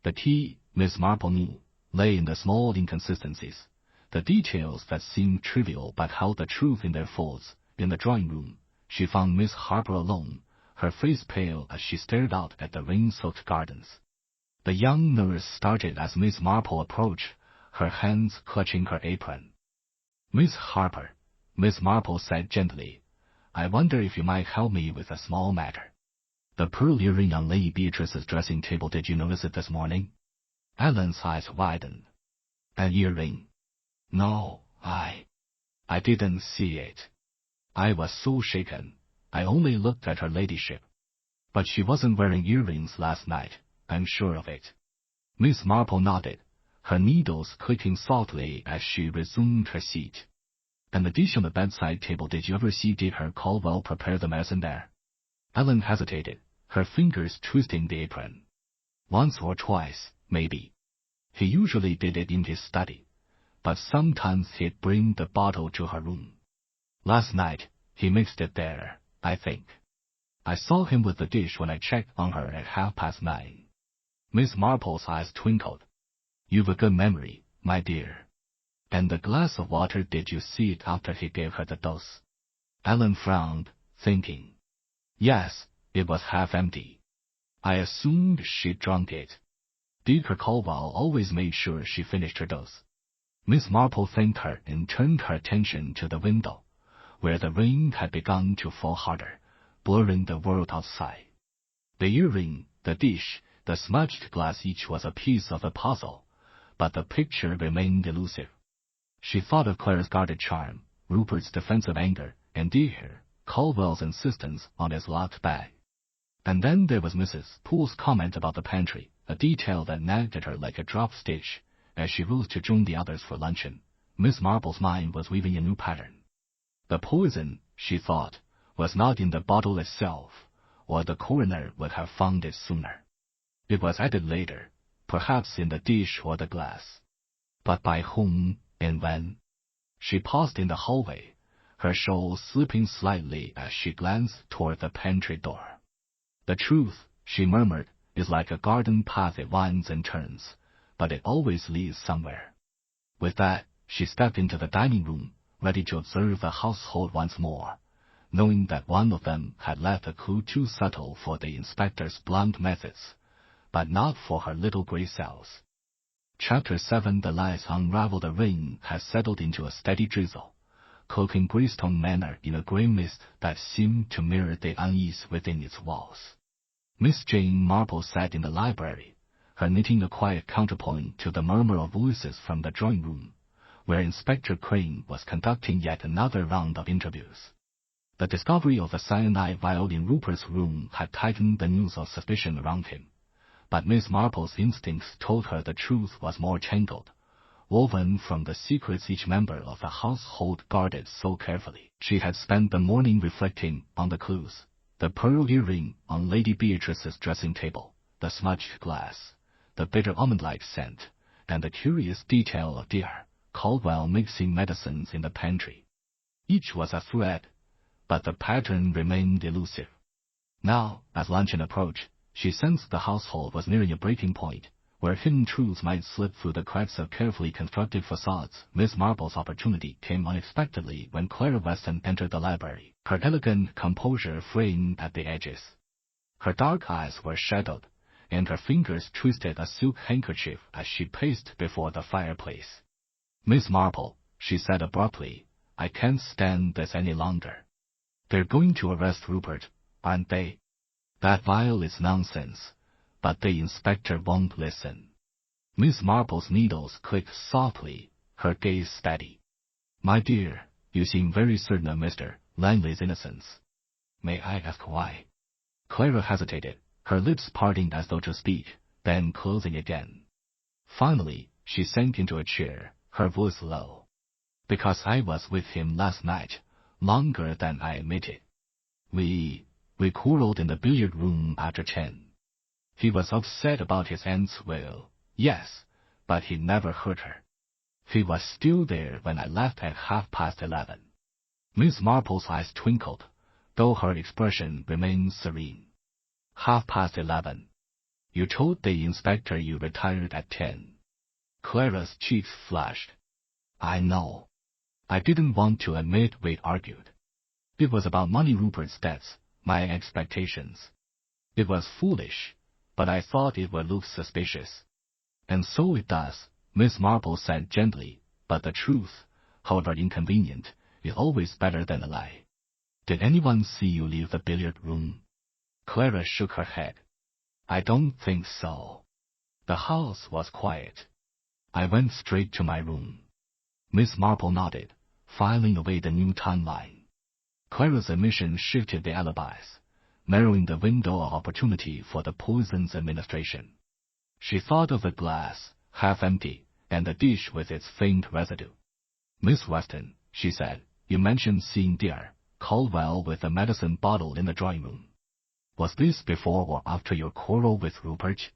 The key, Miss Marple knew, lay in the small inconsistencies, the details that seemed trivial but held the truth in their folds. In the drawing room, she found Miss Harper alone, her face pale as she stared out at the rain-soaked gardens. The young nurse started as Miss Marple approached, her hands clutching her apron. "Miss Harper," Miss Marple said gently, "I wonder if you might help me with a small matter. The pearl earring on Lady Beatrice's dressing table, did you notice it this morning?" Ellen's eyes widened. "An earring? No, I didn't see it." I was so shaken, I only looked at her ladyship. "But she wasn't wearing earrings last night, I'm sure of it." Miss Marple nodded, her needles clicking softly as she resumed her seat. "And the dish on the bedside table, did you ever see Dr. Caldwell prepare the medicine there?" Ellen hesitated, her fingers twisting the apron. "Once or twice, maybe. He usually did it in his study, but sometimes he'd bring the bottle to her room. Last night, he mixed it there, I think. I saw him with the dish when I checked on her at 9:30. Miss Marple's eyes twinkled. "You've a good memory, my dear. And the glass of water, did you see it after he gave her the dose?" Ellen frowned, thinking. Yes, it was half empty. I assumed she'd drunk it. Dr. Caldwell always made sure she finished her dose. Miss Marple thanked her and turned her attention to the window, where the rain had begun to fall harder, blurring the world outside. The earring, the dish, the smudged glass, each was a piece of the puzzle, but the picture remained elusive. She thought of Clara's guarded charm, Rupert's defensive anger, and Dr. Caldwell's insistence on his locked bag. And then there was Mrs. Poole's comment about the pantry, a detail that nagged at her like a drop stitch as she rose to join the others for luncheon. Miss Marple's mind was weaving a new pattern. The poison, she thought, was not in the bottle itself, or the coroner would have found it sooner. It was added later, perhaps in the dish or the glass. But by whom and when? She paused in the hallway, her shawl slipping slightly as she glanced toward the pantry door. "The truth," she murmured, "is like a garden path. It winds and turns, but it always leads somewhere." With that, she stepped into the dining room, ready to observe the household once more, knowing that one of them had left a clue too subtle for the inspector's blunt methods, but not for her little gray cells. Chapter 7. The lights unraveled. The rain had settled into a steady drizzle, cloaking Greystone Manor in a grey mist that seemed to mirror the unease within its walls. Miss Jane Marple sat in the library, her knitting a quiet counterpoint to the murmur of voices from the drawing-room, where Inspector Crane was conducting yet another round of interviews. The discovery of the cyanide vial in Rupert's room had tightened the noose of suspicion around him, but Miss Marple's instincts told her the truth was more tangled, woven from the secrets each member of the household guarded so carefully. She had spent the morning reflecting on the clues: the pearl earring on Lady Beatrice's dressing table, the smudged glass, the bitter almond-like scent, and the curious detail of Dr. Caldwell mixing medicines in the pantry. Each was a thread, but the pattern remained elusive. Now, as luncheon approached, she sensed the household was nearing a breaking point, where hidden truths might slip through the cracks of carefully constructed facades. Miss Marple's opportunity came unexpectedly when Clara Weston entered the library, her elegant composure framed at the edges. Her dark eyes were shadowed, and her fingers twisted a silk handkerchief as she paced before the fireplace. "Miss Marple," she said abruptly, "I can't stand this any longer. They're going to arrest Rupert, aren't they? That vial is nonsense, but the inspector won't listen." Miss Marple's needles clicked softly, her gaze steady. "My dear, you seem very certain of Mr. Langley's innocence. May I ask why?" Clara hesitated, her lips parting as though to speak, then closing again. Finally, she sank into a chair, her voice low. "Because I was with him last night, longer than I admitted. We quarreled in the billiard room after 10. He was upset about his aunt's will, yes, but he never hurt her. He was still there when I left at 11:30. Miss Marple's eyes twinkled, though her expression remained serene. 11:30. You told the inspector you retired at 10. Clara's cheeks flushed. "I know. I didn't want to admit we'd argued. It was about money, Rupert's debts, my expectations. It was foolish, but I thought it would look suspicious. And so it does, Miss Marple said gently, but the truth, however inconvenient, is always better than a lie. Did anyone see you leave the billiard room? Clara shook her head. I don't think so. The house was quiet. I went straight to my room. Miss Marple nodded, filing away the new timeline. Clara's admission shifted the alibis, narrowing the window of opportunity for the poison's administration. She thought of the glass, half empty, and the dish with its faint residue. Miss Weston, she said, you mentioned seeing dear Caldwell with the medicine bottle in the drawing room. Was this before or after your quarrel with Rupert?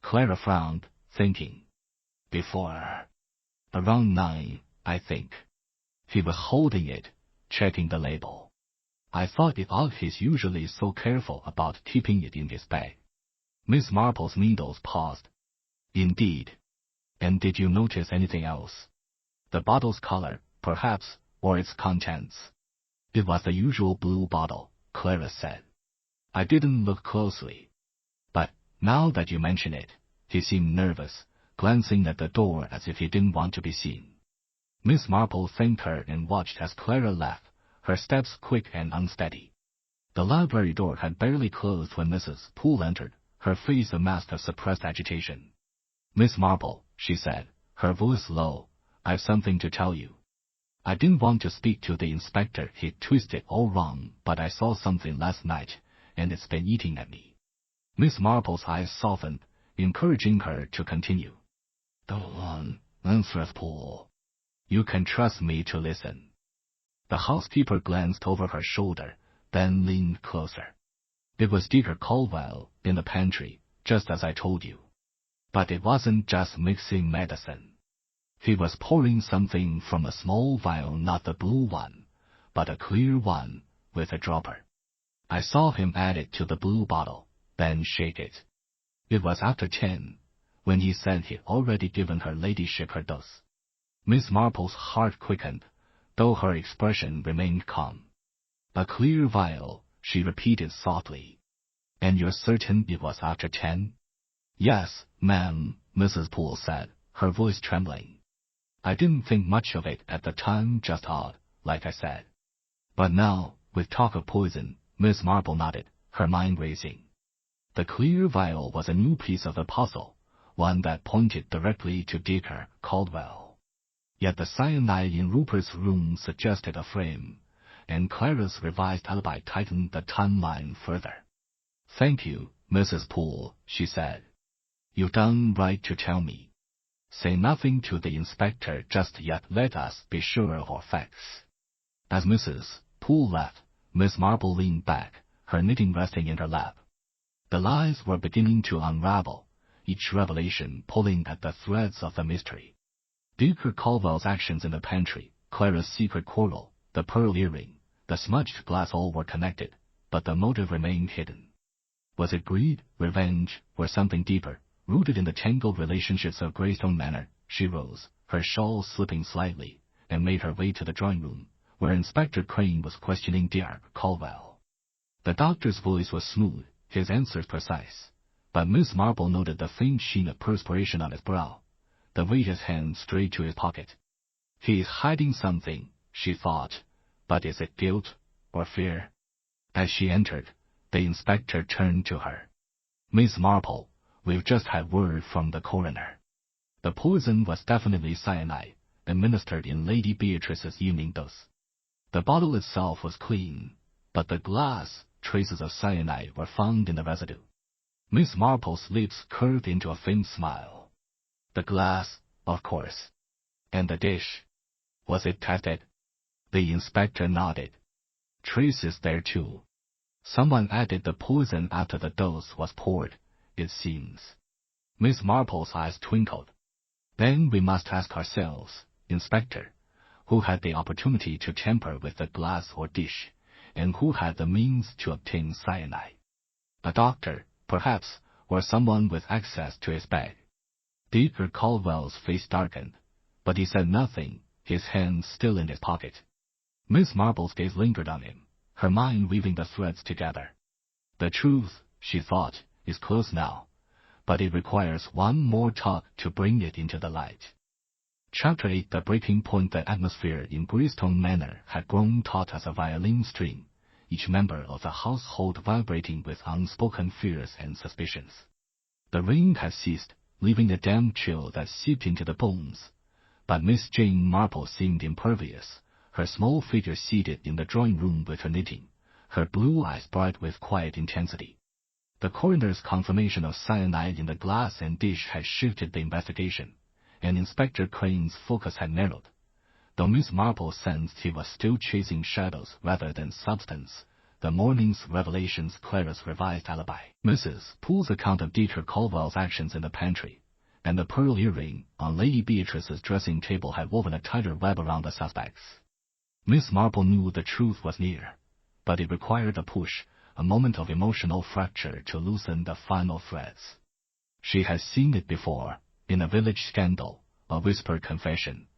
Clara frowned, thinking. Before. Around 9, I think. He was holding it, checking the label. I thought it odd he's usually so careful about keeping it in his bag. Miss Marple's needles paused. Indeed. And did you notice anything else? The bottle's color, perhaps, or its contents? It was the usual blue bottle, Clara said. I didn't look closely. But, now that you mention it, he seemed nervous, glancing at the door as if he didn't want to be seen. Miss Marple thanked her and watched as Clara left, her steps quick and unsteady. The library door had barely closed when Mrs. Poole entered, her face a mask of suppressed agitation. Miss Marple, she said, her voice low, I've something to tell you. I didn't want to speak to the inspector, he'd twisted all wrong, but I saw something last night, and it's been eating at me. Miss Marple's eyes softened, encouraging her to continue. Go on, Mrs. Poole. You can trust me to listen. The housekeeper glanced over her shoulder, then leaned closer. It was Dieter Caldwell, in the pantry, just as I told you. But it wasn't just mixing medicine. He was pouring something from a small vial, not the blue one, but a clear one, with a dropper. I saw him add it to the blue bottle, then shake it. It was after 10, when he said he'd already given her ladyship her dose. Miss Marple's heart quickened, though her expression remained calm. A clear vial, she repeated softly. And you're certain it was after 10? Yes, ma'am, Mrs. Poole said, her voice trembling. I didn't think much of it at the time, just odd, like I said. But now, with talk of poison, Miss Marple nodded, her mind racing. The clear vial was a new piece of the puzzle, one that pointed directly to Dieter Caldwell. Yet the cyanide in Rupert's room suggested a frame, and Clara's revised alibi tightened the timeline further. Thank you, Mrs. Poole, she said. You've done right to tell me. Say nothing to the inspector just yet, let us be sure of our facts. As Mrs. Poole left, Miss Marple leaned back, her knitting resting in her lap. The lies were beginning to unravel, each revelation pulling at the threads of the mystery. Dieter Caldwell's actions in the pantry, Clara's secret quarrel, the pearl earring, the smudged glass, all were connected, but the motive remained hidden. Was it greed, revenge, or something deeper, rooted in the tangled relationships of Greystone Manor? She rose, her shawl slipping slightly, and made her way to the drawing room, where Inspector Crane was questioning Dieter Caldwell. The doctor's voice was smooth, his answers precise, but Miss Marple noted the faint sheen of perspiration on his brow, then waved his hand straight to his pocket. He is hiding something, she thought, but is it guilt or fear? As she entered, the inspector turned to her. Miss Marple, we've just had word from the coroner. The poison was definitely cyanide, administered in Lady Beatrice's evening dose. The bottle itself was clean, but the glass, traces of cyanide were found in the residue. Miss Marple's lips curved into a faint smile. The glass, of course. And the dish. Was it tested? The inspector nodded. Traces there too. Someone added the poison after the dose was poured, it seems. Miss Marple's eyes twinkled. Then we must ask ourselves, Inspector, who had the opportunity to tamper with the glass or dish, and who had the means to obtain cyanide? A doctor, perhaps, or someone with access to his bag. Dieter Caldwell's face darkened, but he said nothing, his hands still in his pocket. Miss Marple's gaze lingered on him, her mind weaving the threads together. The truth, she thought, is close now, but it requires one more talk to bring it into the light. Chapter 8. The breaking point. The atmosphere in Greystone Manor had grown taut as a violin string, each member of the household vibrating with unspoken fears and suspicions. The rain had ceased, leaving a damp chill that seeped into the bones, but Miss Jane Marple seemed impervious, her small figure seated in the drawing-room with her knitting, her blue eyes bright with quiet intensity. The coroner's confirmation of cyanide in the glass and dish had shifted the investigation, and Inspector Crane's focus had narrowed. Though Miss Marple sensed he was still chasing shadows rather than substance, the morning's revelations, Clara's revised alibi, Mrs. Poole's account of Dieter Caldwell's actions in the pantry, and the pearl earring on Lady Beatrice's dressing table had woven a tighter web around the suspects. Miss Marple knew the truth was near, but it required a push, a moment of emotional fracture to loosen the final threads. She had seen it before, in a village scandal, a whispered confession,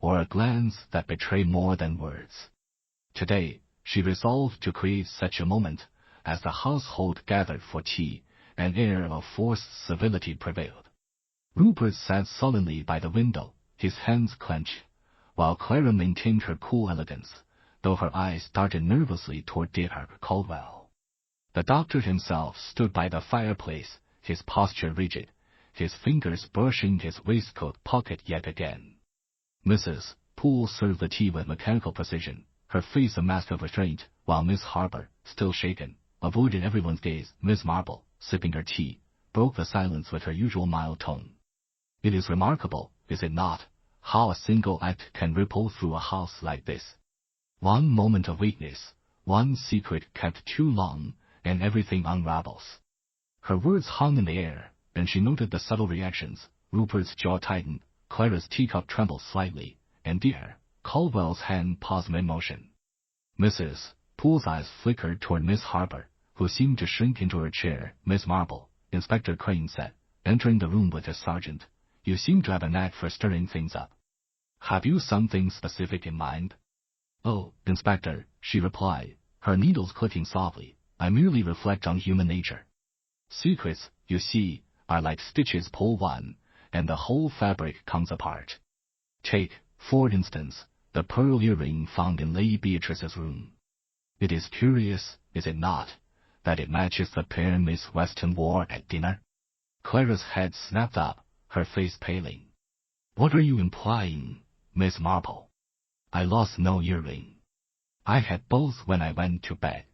or a glance that betrayed more than words. Today, she resolved to create such a moment. As the household gathered for tea, an air of forced civility prevailed. Rupert sat sullenly by the window, his hands clenched, while Clara maintained her cool elegance, though her eyes darted nervously toward Dieter Caldwell. The doctor himself stood by the fireplace, his posture rigid, his fingers brushing his waistcoat pocket yet again. Mrs. Poole served the tea with mechanical precision, her face a mask of restraint, while Miss Harper, still shaken, avoided everyone's gaze. Miss Marple, sipping her tea, broke the silence with her usual mild tone. It is remarkable, is it not, how a single act can ripple through a house like this. One moment of weakness, one secret kept too long, and everything unravels. Her words hung in the air, and she noted the subtle reactions. Rupert's jaw tightened, Clara's teacup trembled slightly, and Dieter Caldwell's hand paused mid-motion. Mrs. Poole's eyes flickered toward Miss Harper, who seemed to shrink into her chair. Miss Marple, Inspector Crane said, entering the room with his sergeant, you seem to have a knack for stirring things up. Have you something specific in mind? Oh, Inspector, she replied, her needles clicking softly, I merely reflect on human nature. Secrets, you see, are like stitches pull one, and the whole fabric comes apart. Take, for instance, the pearl earring found in Lady Beatrice's room. It is curious, is it not, that it matches the pair Miss Weston wore at dinner? Clara's head snapped up, her face paling. What are you implying, Miss Marple? I lost no earring. I had both when I went to bed.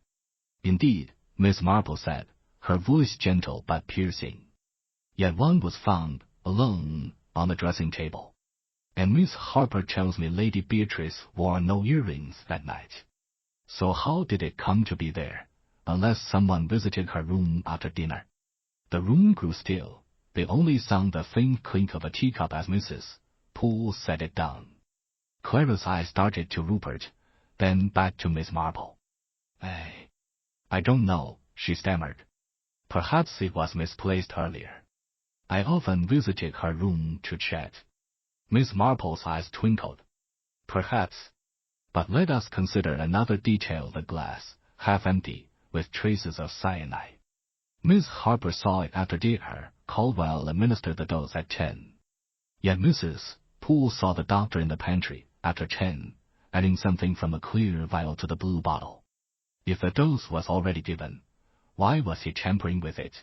Indeed, Miss Marple said, her voice gentle but piercing. Yet one was found, alone, on the dressing table. And Miss Harper tells me Lady Beatrice wore no earrings that night. So how did it come to be there, unless someone visited her room after dinner? The room grew still. They only sound the faint clink of a teacup as Mrs. Poole set it down. Clara's eyes darted to Rupert, then back to Miss Marple. I don't know, she stammered. Perhaps it was misplaced earlier. I often visited her room to chat. Miss Marple's eyes twinkled. Perhaps. But let us consider another detail: the glass, half empty, with traces of cyanide. Miss Harper saw it after Dieter Caldwell administered the dose at 10. Yet Mrs. Poole saw the doctor in the pantry, after 10, adding something from a clear vial to the blue bottle. If the dose was already given, why was he tampering with it?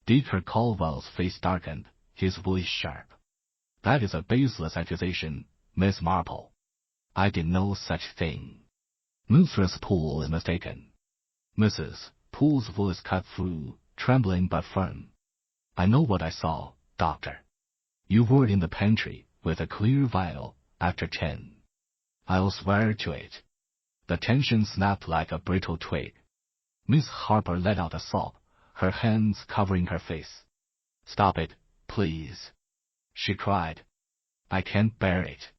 Dieter Caldwell's face darkened, his voice sharp. That is a baseless accusation, Miss Marple. I did no such thing. Mrs. Poole is mistaken. Mrs. Poole's voice cut through, trembling but firm. I know what I saw, doctor. You were in the pantry, with a clear vial, after 10. I'll swear to it. The tension snapped like a brittle twig. Miss Harper let out a sob, her hands covering her face. Stop it, please, she cried. I can't bear it.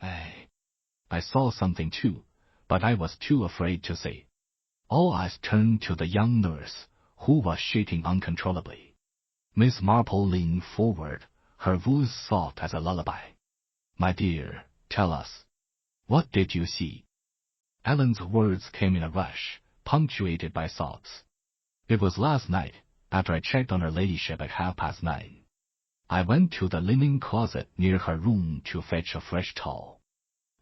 I saw something too, but I was too afraid to say. All eyes turned to the young nurse, who was shaking uncontrollably. Miss Marple leaned forward, her voice soft as a lullaby. My dear, tell us. What did you see? Ellen's words came in a rush, punctuated by sobs. It was last night, after I checked on her ladyship at 9:30. I went to the linen closet near her room to fetch a fresh towel.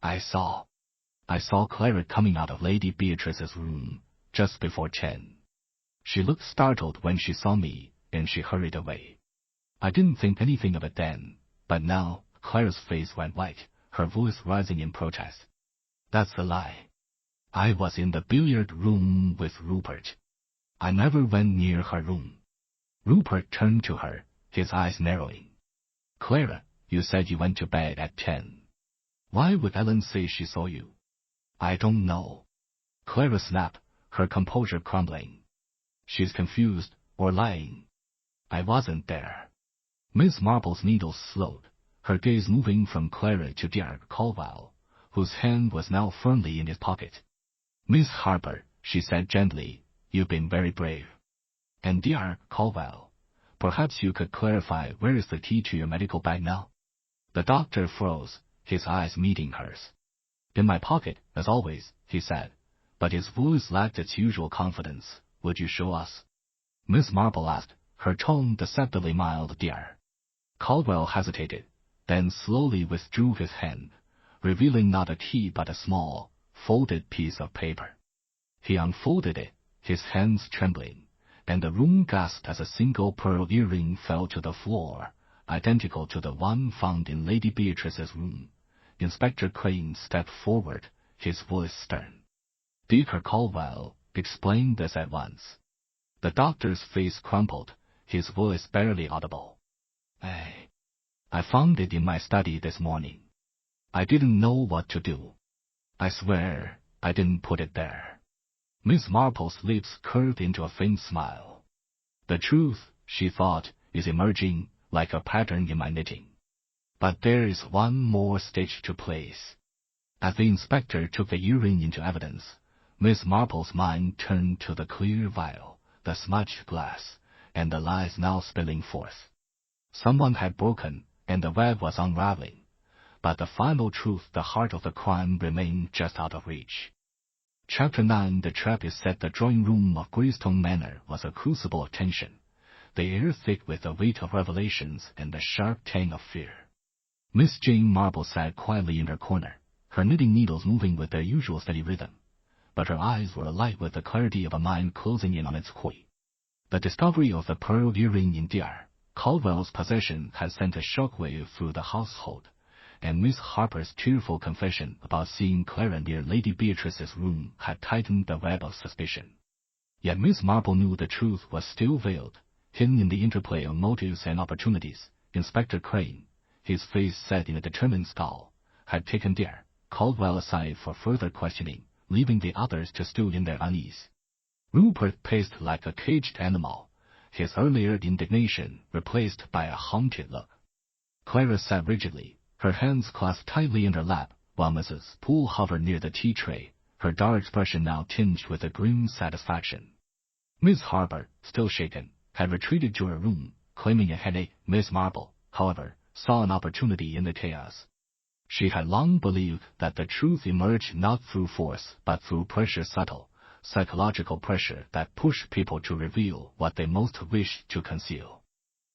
I saw Clara coming out of Lady Beatrice's room just before 10. She looked startled when she saw me, and she hurried away. I didn't think anything of it then, but now Clara's face went white, her voice rising in protest. That's a lie. I was in the billiard room with Rupert. I never went near her room. Rupert turned to her, his eyes narrowing. Clara, you said you went to bed at 10. Why would Ellen say she saw you? I don't know. Clara snapped, her composure crumbling. She's confused, or lying. I wasn't there. Miss Marple's needles slowed, her gaze moving from Clara to Dirk Caldwell, whose hand was now firmly in his pocket. Miss Harper, she said gently, you've been very brave. And Dirk Caldwell, perhaps you could clarify where is the key to your medical bag now? The doctor froze, his eyes meeting hers. In my pocket, as always, he said, but his voice lacked its usual confidence. Would you show us? Miss Marple asked, her tone deceptively mild. Dear. Caldwell hesitated, then slowly withdrew his hand, revealing not a key but a small, folded piece of paper. He unfolded it, his hands trembling, and the room gasped as a single pearl earring fell to the floor, identical to the one found in Lady Beatrice's room. Inspector Crane stepped forward, his voice stern. Dr. Caldwell explained this at once. The doctor's face crumpled, his voice barely audible. I found it in my study this morning. I didn't know what to do. I swear, I didn't put it there. Miss Marple's lips curved into a faint smile. The truth, she thought, is emerging, like a pattern in my knitting. But there is one more stitch to place. As the inspector took the earring into evidence, Miss Marple's mind turned to the clear vial, the smudged glass, and the lies now spilling forth. Someone had broken, and the web was unraveling. But the final truth, the heart of the crime, remained just out of reach. Chapter 9. The trap is set. The drawing-room of Greystone Manor was a crucible of tension, the air thick with the weight of revelations and the sharp tang of fear. Miss Jane Marple sat quietly in her corner, her knitting needles moving with their usual steady rhythm, but her eyes were alight with the clarity of a mind closing in on its quarry. The discovery of the pearl earring in Dr. Caldwell's possession had sent a shockwave through the household, and Miss Harper's tearful confession about seeing Clara near Lady Beatrice's room had tightened the web of suspicion. Yet Miss Marple knew the truth was still veiled, hidden in the interplay of motives and opportunities. Inspector Crane, his face set in a determined scowl, had taken Dr. Caldwell aside for further questioning, leaving the others to stew in their unease. Rupert paced like a caged animal, his earlier indignation replaced by a haunted look. Clara sat rigidly, her hands clasped tightly in her lap, while Mrs. Poole hovered near the tea tray, her dark expression now tinged with a grim satisfaction. Miss Harper, still shaken, had retreated to her room, claiming a headache. Miss Marple, however, saw an opportunity in the chaos. She had long believed that the truth emerged not through force but through pressure, subtle, psychological pressure that pushed people to reveal what they most wished to conceal.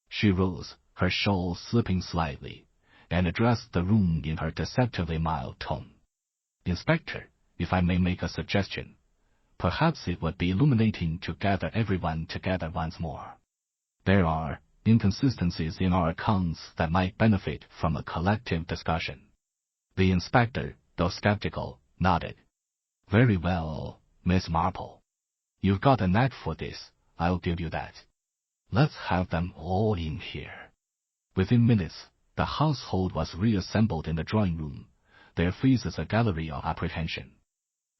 She rose, her shawl slipping slightly, and addressed the room in her deceptively mild tone. Inspector, if I may make a suggestion, perhaps it would be illuminating to gather everyone together once more. There are inconsistencies in our accounts that might benefit from a collective discussion. The inspector, though skeptical, nodded. Very well, Miss Marple. You've got a knack for this, I'll give you that. Let's have them all in here. Within minutes, the household was reassembled in the drawing-room, their faces a gallery of apprehension.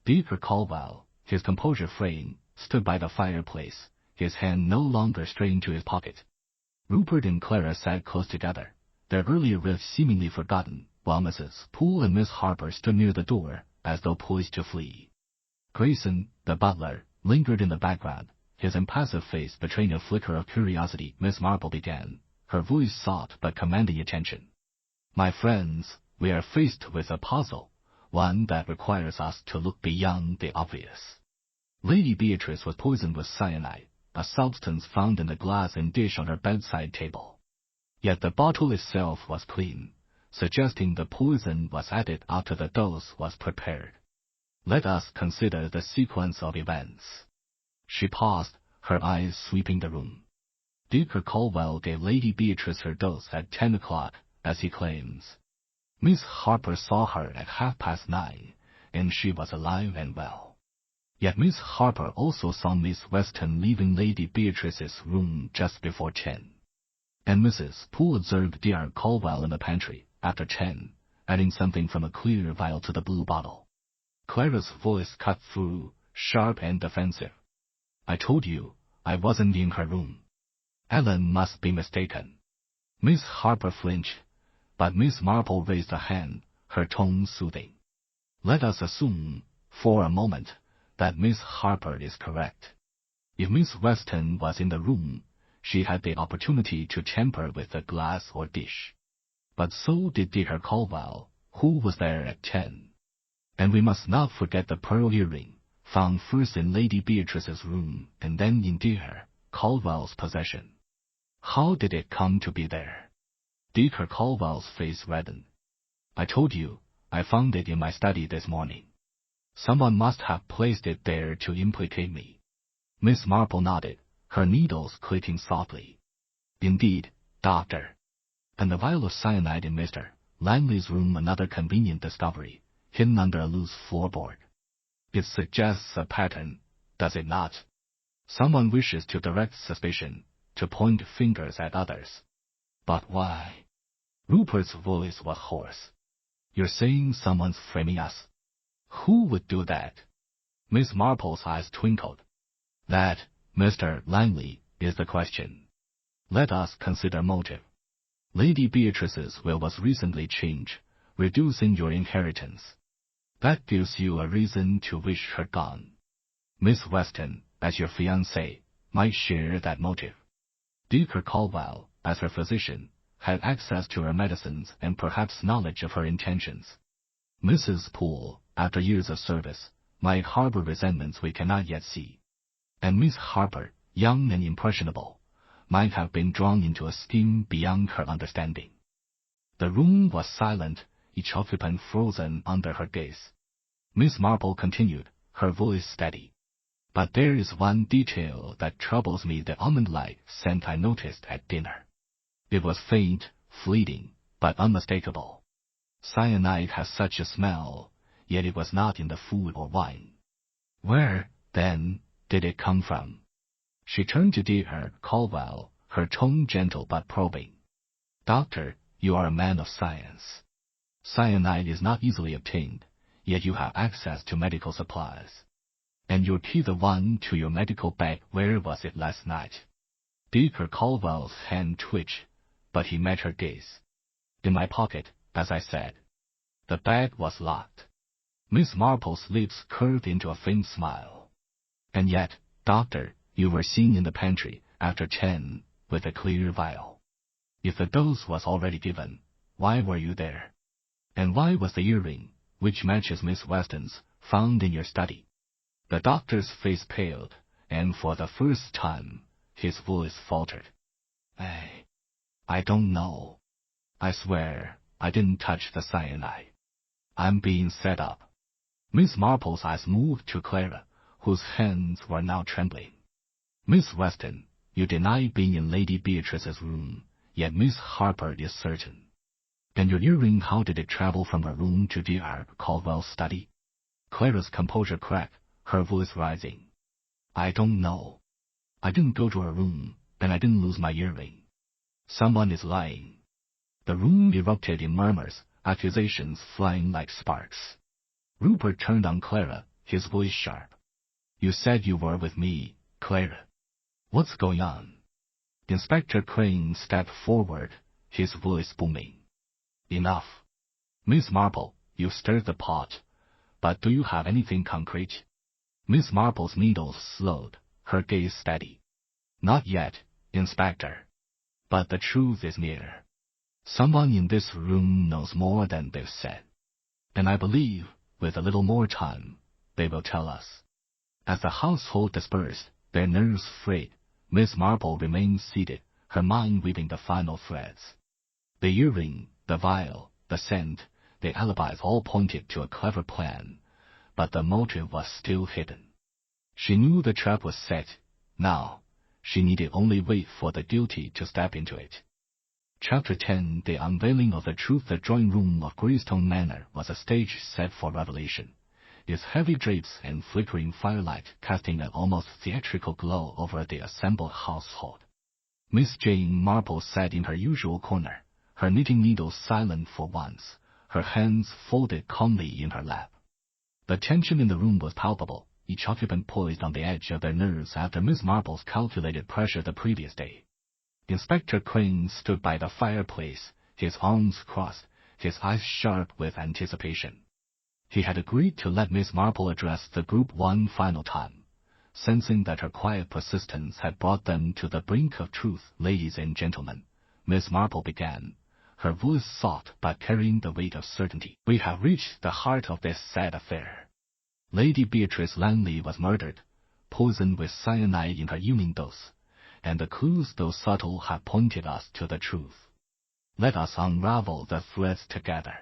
Dr. Caldwell, his composure fraying, stood by the fireplace, his hand no longer straying to his pocket. Rupert and Clara sat close together, their earlier rift seemingly forgotten, while Mrs. Poole and Miss Harper stood near the door, as though poised to flee. Grayson, the butler, lingered in the background, his impassive face betraying a flicker of curiosity. Miss Marple began, her voice soft but commanding attention. My friends, we are faced with a puzzle, one that requires us to look beyond the obvious. Lady Beatrice was poisoned with cyanide, a substance found in the glass and dish on her bedside table. Yet the bottle itself was clean, suggesting the poison was added after the dose was prepared. Let us consider the sequence of events. She paused, her eyes sweeping the room. Dr. Caldwell gave Lady Beatrice her dose at 10 o'clock, as he claims. Miss Harper saw her at 9:30, and she was alive and well. Yet Miss Harper also saw Miss Weston leaving Lady Beatrice's room just before 10. And Mrs. Poole observed Dr. Caldwell in the pantry, after 10, adding something from a clear vial to the blue bottle. Clara's voice cut through, sharp and defensive. I told you, I wasn't in her room. Ellen must be mistaken. Miss Harper flinched, but Miss Marple raised a hand, her tone soothing. Let us assume, for a moment, that Miss Harper is correct. If Miss Weston was in the room, she had the opportunity to tamper with the glass or dish. But so did Dr. Caldwell, who was there at 10. And we must not forget the pearl earring, found first in Lady Beatrice's room and then in Dr. Caldwell's possession. How did it come to be there? Dr. Caldwell's face reddened. I told you, I found it in my study this morning. Someone must have placed it there to implicate me. Miss Marple nodded, her needles clicking softly. Indeed, Doctor. And the vial of cyanide in Mr. Langley's room, another convenient discovery, hidden under a loose floorboard. It suggests a pattern, does it not? Someone wishes to direct suspicion, to point fingers at others. But why? Rupert's voice was hoarse. You're saying someone's framing us? Who would do that? Miss Marple's eyes twinkled. That, Mr. Langley, is the question. Let us consider motive. Lady Beatrice's will was recently changed, reducing your inheritance. That gives you a reason to wish her gone. Miss Weston, as your fiancée, might share that motive. Dr. Caldwell, as her physician, had access to her medicines and perhaps knowledge of her intentions. Mrs. Poole, after years of service, might harbor resentments we cannot yet see. And Miss Harper, young and impressionable, might have been drawn into a scheme beyond her understanding. The room was silent, each occupant frozen under her gaze. Miss Marple continued, her voice steady. But there is one detail that troubles me, the almond-like scent I noticed at dinner. It was faint, fleeting, but unmistakable. Cyanide has such a smell, yet it was not in the food or wine. Where, then, did it come from? She turned to Dr. Caldwell, her tone gentle but probing. Doctor, you are a man of science. Cyanide is not easily obtained, yet you have access to medical supplies. And your key, the one to your medical bag, where was it last night? Dr. Caldwell's hand twitched, but he met her gaze. In my pocket, as I said. The bag was locked. Miss Marple's lips curved into a faint smile. And yet, Doctor, you were seen in the pantry, after 10, with a clear vial. If the dose was already given, why were you there? And why was the earring, which matches Miss Weston's, found in your study? The doctor's face paled, and for the first time, his voice faltered. I don't know. I swear, I didn't touch the cyanide. I'm being set up. Miss Marple's eyes moved to Clara, whose hands were now trembling. Miss Weston, you deny being in Lady Beatrice's room, yet Miss Harper is certain. And your earring, how did it travel from her room to Dr. Caldwell's study? Clara's composure cracked, her voice rising. I don't know. I didn't go to her room, and I didn't lose my earring. Someone is lying. The room erupted in murmurs, accusations flying like sparks. Rupert turned on Clara, his voice sharp. You said you were with me, Clara. What's going on? Inspector Crane stepped forward, his voice booming. Enough. Miss Marple, you stirred the pot, but do you have anything concrete? Miss Marple's needles slowed, her gaze steady. Not yet, Inspector. But the truth is near. Someone in this room knows more than they've said. And I believe, with a little more time, they will tell us. As the household dispersed, their nerves frayed, Miss Marple remained seated, her mind weaving the final threads. The earring, the vial, the scent, the alibis all pointed to a clever plan, but the motive was still hidden. She knew the trap was set. Now, she needed only wait for the guilty to step into it. Chapter 10 The unveiling of the truth. The drawing room of Greystone Manor was a stage set for revelation, its heavy drapes and flickering firelight casting an almost theatrical glow over the assembled household. Miss Jane Marple sat in her usual corner, her knitting needles silent for once, her hands folded calmly in her lap. The tension in the room was palpable, each occupant poised on the edge of their nerves after Miss Marple's calculated pressure the previous day. Inspector Crane stood by the fireplace, his arms crossed, his eyes sharp with anticipation. He had agreed to let Miss Marple address the group one final time, sensing that her quiet persistence had brought them to the brink of truth. Ladies and gentlemen, Miss Marple began, her voice soft but carrying the weight of certainty. We have reached the heart of this sad affair. Lady Beatrice Langley was murdered, poisoned with cyanide in her evening dose, and the clues, though subtle, have pointed us to the truth. Let us unravel the threads together.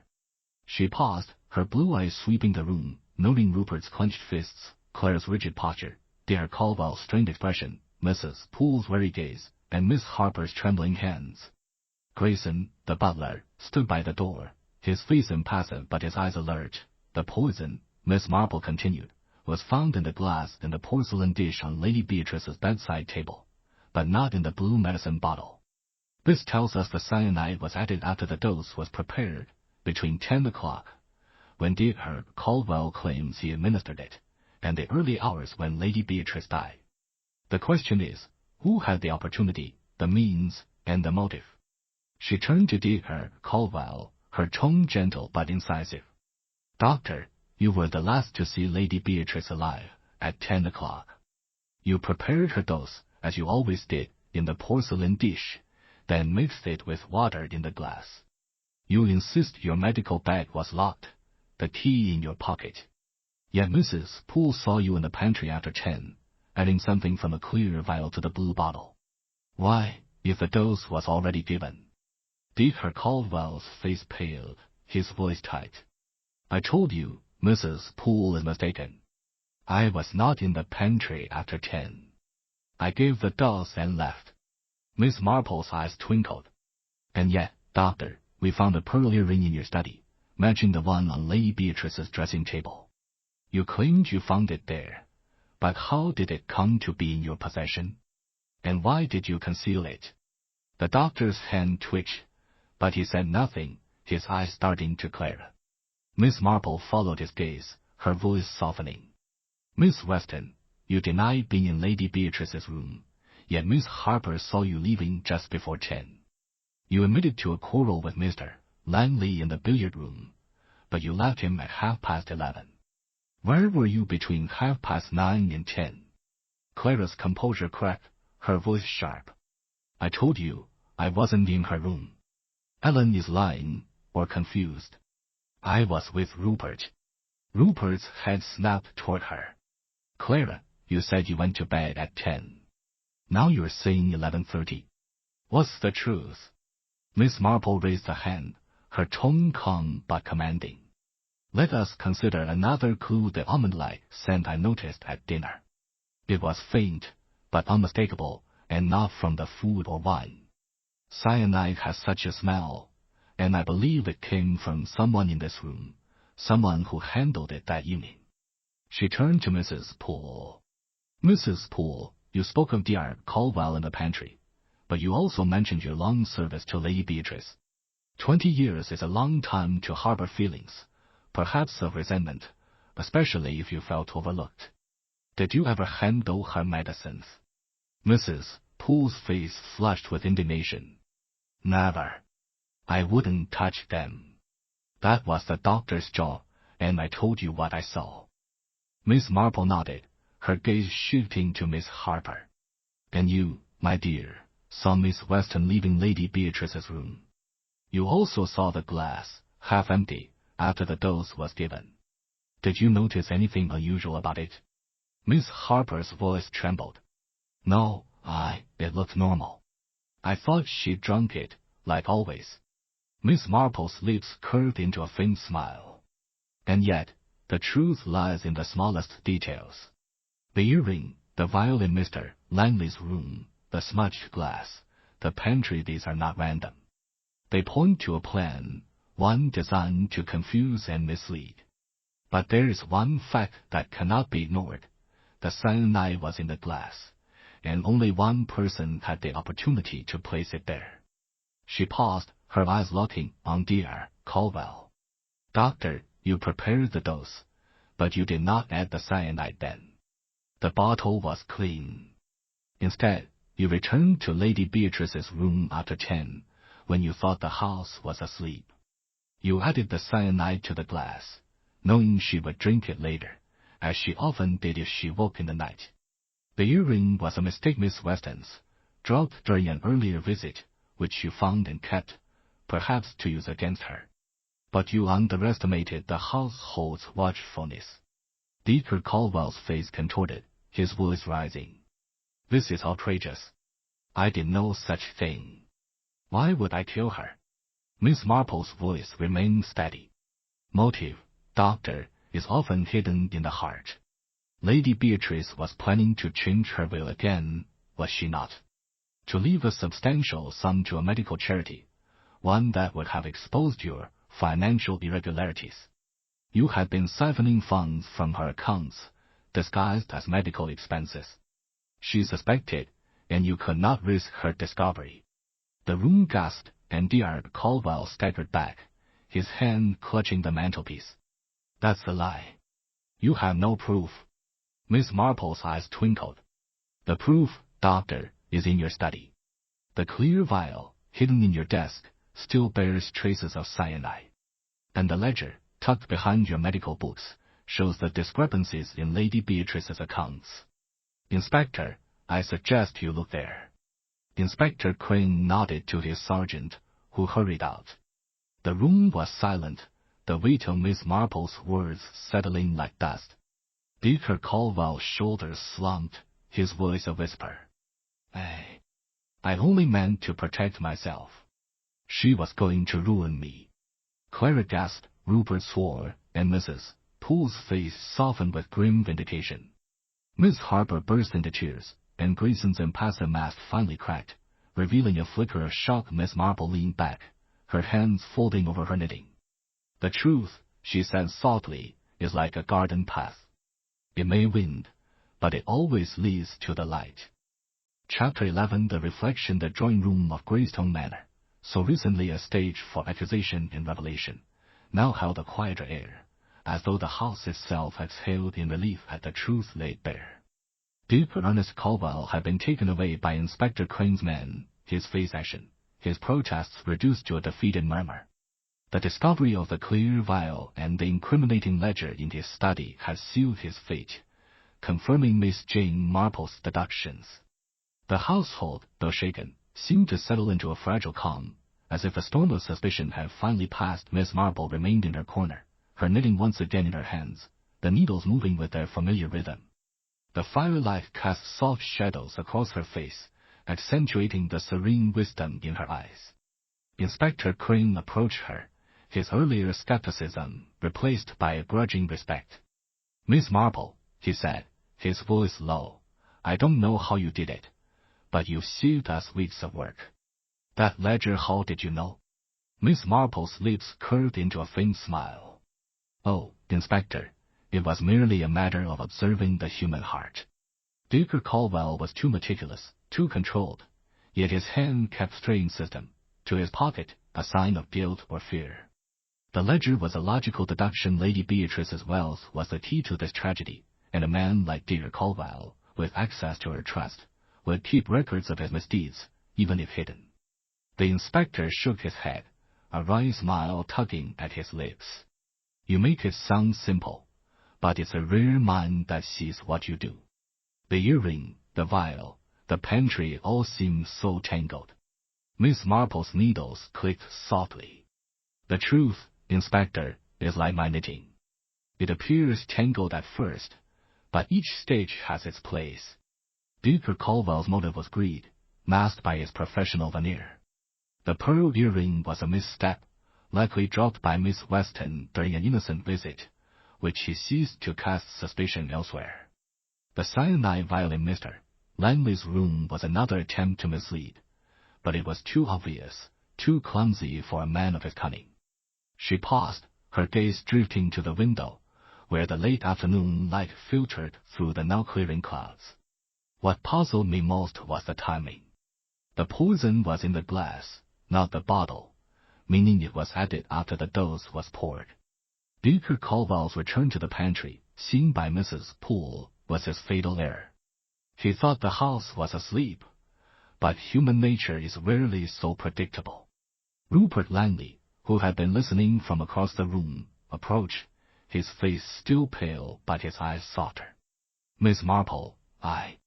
She paused, her blue eyes sweeping the room, noting Rupert's clenched fists, Clara's rigid posture, Dr. Caldwell's strained expression, Mrs. Poole's wary gaze, and Miss Harper's trembling hands. Grayson, the butler, stood by the door, his face impassive but his eyes alert. The poison, Miss Marple continued, was found in the glass in the porcelain dish on Lady Beatrice's bedside table, but not in the blue medicine bottle. This tells us the cyanide was added after the dose was prepared, between 10 o'clock, when Dr. Caldwell claims he administered it, and the early hours when Lady Beatrice died. The question is, who had the opportunity, the means, and the motive? She turned to Dr. Caldwell, her tone gentle but incisive. Doctor, you were the last to see Lady Beatrice alive, at 10 o'clock. You prepared her dose, as you always did, in the porcelain dish, then mixed it with water in the glass. You insist your medical bag was locked, the key in your pocket. Yet Mrs. Poole saw you in the pantry after 10, adding something from a clear vial to the blue bottle. Why, if the dose was already given? Dr. Caldwell's face paled, his voice tight. I told you, Mrs. Poole is mistaken. I was not in the pantry after 10. I gave the dose and left. Miss Marple's eyes twinkled. And yet, doctor, we found a pearl earring in your study, matching the one on Lady Beatrice's dressing table. You claimed you found it there, but how did it come to be in your possession? And why did you conceal it? The doctor's hand twitched, but he said nothing, his eyes darting to Clara. Miss Marple followed his gaze, her voice softening. Miss Weston, you denied being in Lady Beatrice's room, yet Miss Harper saw you leaving just before 10. You admitted to a quarrel with Mr. Langley in the billiard room, but you left him at 11:30. Where were you between 9:30 and 10? Clara's composure cracked, her voice sharp. I told you, I wasn't in her room. Ellen is lying, or confused. I was with Rupert. Rupert's head snapped toward her. Clara, you said you went to bed at 10. Now you're saying 11:30. What's the truth? Miss Marple raised a hand, her tone calm but commanding. Let us consider another clue, the almond-like scent I noticed at dinner. It was faint, but unmistakable, and not from the food or wine. Cyanide has such a smell, and I believe it came from someone in this room, someone who handled it that evening. She turned to Mrs. Poole. Mrs. Poole, you spoke of Dr. Caldwell in the pantry, but you also mentioned your long service to Lady Beatrice. 20 years is a long time to harbor feelings, perhaps of resentment, especially if you felt overlooked. Did you ever handle her medicines? Mrs. Poole's face flushed with indignation. Never. I wouldn't touch them. That was the doctor's job, and I told you what I saw. Miss Marple nodded, her gaze shifting to Miss Harper. And you, my dear, saw Miss Weston leaving Lady Beatrice's room. You also saw the glass, half empty, after the dose was given. Did you notice anything unusual about it? Miss Harper's voice trembled. No, It looked normal. I thought she'd drunk it, like always. Miss Marple's lips curved into a faint smile. And yet, the truth lies in the smallest details. The earring, the vial in Mr. Langley's room, the smudged glass, the pantry, these are not random. They point to a plan, one designed to confuse and mislead. But there is one fact that cannot be ignored. The cyanide was in the glass, and only one person had the opportunity to place it there. She paused, her eyes locking on Dr. Caldwell. Doctor, you prepared the dose, but you did not add the cyanide then. The bottle was clean. Instead, you returned to Lady Beatrice's room after 10, when you thought the house was asleep. You added the cyanide to the glass, knowing she would drink it later, as she often did if she woke in the night. The earring was a mistake, Miss Weston's, dropped during an earlier visit, which you found and kept, perhaps to use against her. But you underestimated the household's watchfulness. Dr. Caldwell's face contorted, his voice rising. This is outrageous. I did no such thing. Why would I kill her? Miss Marple's voice remained steady. Motive, doctor, is often hidden in the heart. Lady Beatrice was planning to change her will again, was she not? To leave a substantial sum to a medical charity, one that would have exposed your financial irregularities. You had been siphoning funds from her accounts, disguised as medical expenses. She suspected, and you could not risk her discovery. The room gasped, and Dr. Caldwell staggered back, his hand clutching the mantelpiece. That's a lie. You have no proof. Miss Marple's eyes twinkled. The proof, doctor, is in your study. The clear vial, hidden in your desk, still bears traces of cyanide. And the ledger, tucked behind your medical books, shows the discrepancies in Lady Beatrice's accounts. Inspector, I suggest you look there. Inspector Crane nodded to his sergeant, who hurried out. The room was silent, the weight of Miss Marple's words settling like dust. Dr. Caldwell's shoulders slumped, his voice a whisper. I only meant to protect myself. She was going to ruin me. Clara gasped, Rupert swore, and Mrs. Poole's face softened with grim vindication. Miss Harper burst into tears, and Grayson's impassive mask finally cracked, revealing a flicker of shock. Miss Marple leaned back, her hands folding over her knitting. The truth, she said softly, is like a garden path. It may wind, but it always leads to the light. Chapter 11. The reflection. The drawing-room of Greystone Manor, so recently a stage for accusation and revelation, now held a quieter air, as though the house itself exhaled in relief at the truth laid bare. Dr. Ernest Caldwell had been taken away by Inspector Crane's men, his face ashen, his protests reduced to a defeated murmur. The discovery of the clear vial and the incriminating ledger in his study had sealed his fate, confirming Miss Jane Marple's deductions. The household, though shaken, seemed to settle into a fragile calm, as if a storm of suspicion had finally passed. Miss Marple remained in her corner, her knitting once again in her hands, the needles moving with their familiar rhythm. The firelight cast soft shadows across her face, accentuating the serene wisdom in her eyes. Inspector Crane approached her, his earlier skepticism replaced by a grudging respect. Miss Marple, he said, his voice low, I don't know how you did it, but you saved us weeks of work. That ledger, how did you know? Miss Marple's lips curved into a faint smile. Oh, Inspector, it was merely a matter of observing the human heart. Dr. Caldwell was too meticulous, too controlled, yet his hand kept straying system, to his pocket, a sign of guilt or fear. The ledger was a logical deduction. Lady Beatrice's wealth was the key to this tragedy, and a man like Dr. Caldwell, with access to her trust, would keep records of his misdeeds, even if hidden. The inspector shook his head, a wry smile tugging at his lips. You make it sound simple, but it's a rare mind that sees what you do. The earring, the vial, the pantry all seem so tangled. Miss Marple's needles clicked softly. The truth, Inspector, is like my knitting. It appears tangled at first, but each stage has its place. Dr. Caldwell's motive was greed, masked by his professional veneer. The pearl earring was a misstep, likely dropped by Miss Weston during an innocent visit, which he seized to cast suspicion elsewhere. The cyanide vial in Mr. Langley's room was another attempt to mislead, but it was too obvious, too clumsy for a man of his cunning. She paused, her gaze drifting to the window, where the late afternoon light filtered through the now clearing clouds. What puzzled me most was the timing. The poison was in the glass, not the bottle, meaning it was added after the dose was poured. Dr. Caldwell's return to the pantry, seen by Mrs. Poole, was his fatal error. He thought the house was asleep, but human nature is rarely so predictable. Rupert Langley, who had been listening from across the room, approached, his face still pale but his eyes softer. Miss Marple, I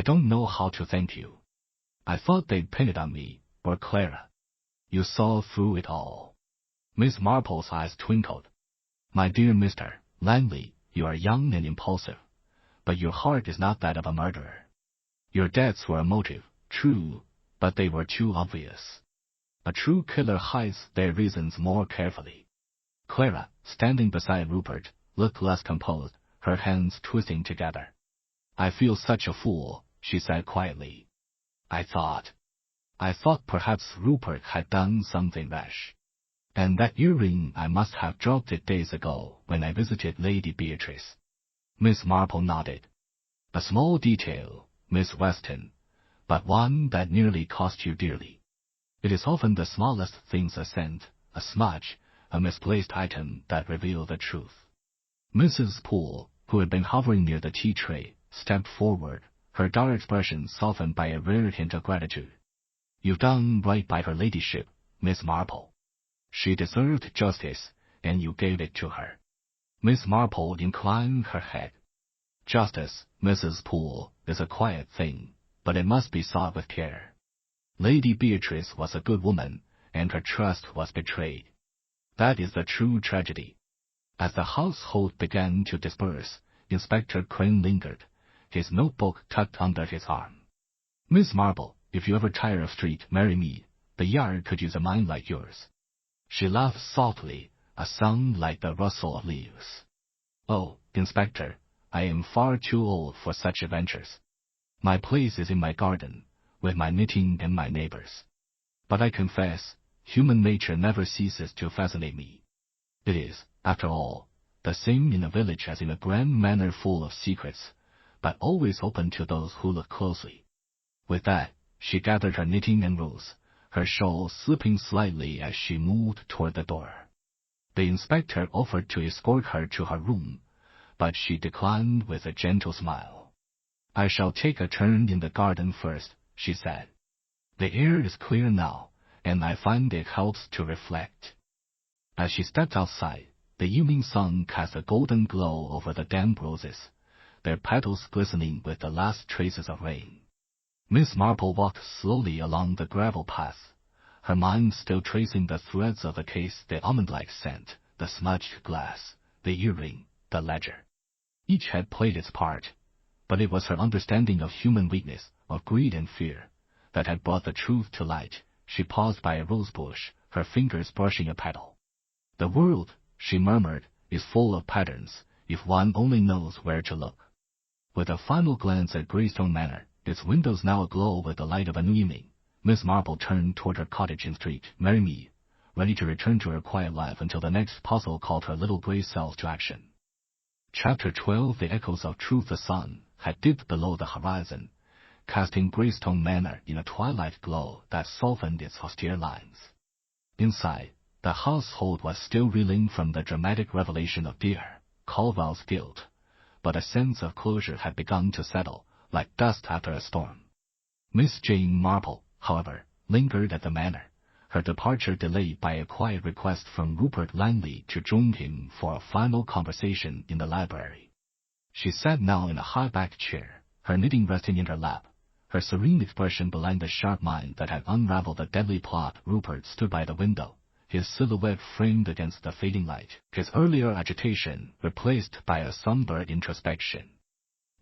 don't know how to thank you. I thought they'd pin it on me, or Clara. You saw through it all. Miss Marple's eyes twinkled. My dear Mr. Langley, you are young and impulsive, but your heart is not that of a murderer. Your deaths were a motive, true, but they were too obvious. A true killer hides their reasons more carefully. Clara, standing beside Rupert, looked less composed, her hands twisting together. I feel such a fool, she said quietly. I thought perhaps Rupert had done something rash. And that earring, I must have dropped it days ago when I visited Lady Beatrice. Miss Marple nodded. A small detail, Miss Weston, but one that nearly cost you dearly. It is often the smallest things, a scent, a smudge, a misplaced item, that reveal the truth. Mrs. Poole, who had been hovering near the tea tray, stepped forward, her dark expression softened by a rare hint of gratitude. You've done right by her ladyship, Miss Marple. She deserved justice, and you gave it to her. Miss Marple inclined her head. Justice, Mrs. Poole, is a quiet thing, but it must be sought with care. Lady Beatrice was a good woman, and her trust was betrayed. That is the true tragedy. As the household began to disperse, Inspector Crane lingered, his notebook tucked under his arm. Miss Marple, if you ever tire of street, marry Mead. The yard could use a mind like yours. She laughed softly, a sound like the rustle of leaves. Oh, Inspector, I am far too old for such adventures. My place is in my garden, with my knitting and my neighbors. But I confess, human nature never ceases to fascinate me. It is, after all, the same in a village as in a grand manor full of secrets, but always open to those who look closely. With that, she gathered her knitting and rose, her shawl slipping slightly as she moved toward the door. The inspector offered to escort her to her room, but she declined with a gentle smile. I shall take a turn in the garden first, she said. The air is clear now, and I find it helps to reflect. As she stepped outside, the evening sun cast a golden glow over the damp roses, their petals glistening with the last traces of rain. Miss Marple walked slowly along the gravel path, her mind still tracing the threads of the case, the almond-like scent, the smudged glass, the earring, the ledger. Each had played its part, but it was her understanding of human weakness, of greed and fear, that had brought the truth to light. She paused by a rosebush, her fingers brushing a petal. The world, she murmured, is full of patterns, if one only knows where to look. With a final glance at Greystone Manor, its windows now aglow with the light of a new evening, Miss Marple turned toward her cottage in Street Mary Mead, ready to return to her quiet life until the next puzzle called her little gray cells to action. Chapter 12. The echoes of truth. The sun had dipped below the horizon, casting Greystone Manor in a twilight glow that softened its austere lines. Inside, the household was still reeling from the dramatic revelation of Dr. Caldwell's guilt, but a sense of closure had begun to settle, like dust after a storm. Miss Jane Marple, however, lingered at the manor, her departure delayed by a quiet request from Rupert Langley to join him for a final conversation in the library. She sat now in a high-backed chair, her knitting resting in her lap, her serene expression belying the sharp mind that had unraveled the deadly plot. Rupert stood by the window, his silhouette framed against the fading light, his earlier agitation replaced by a somber introspection.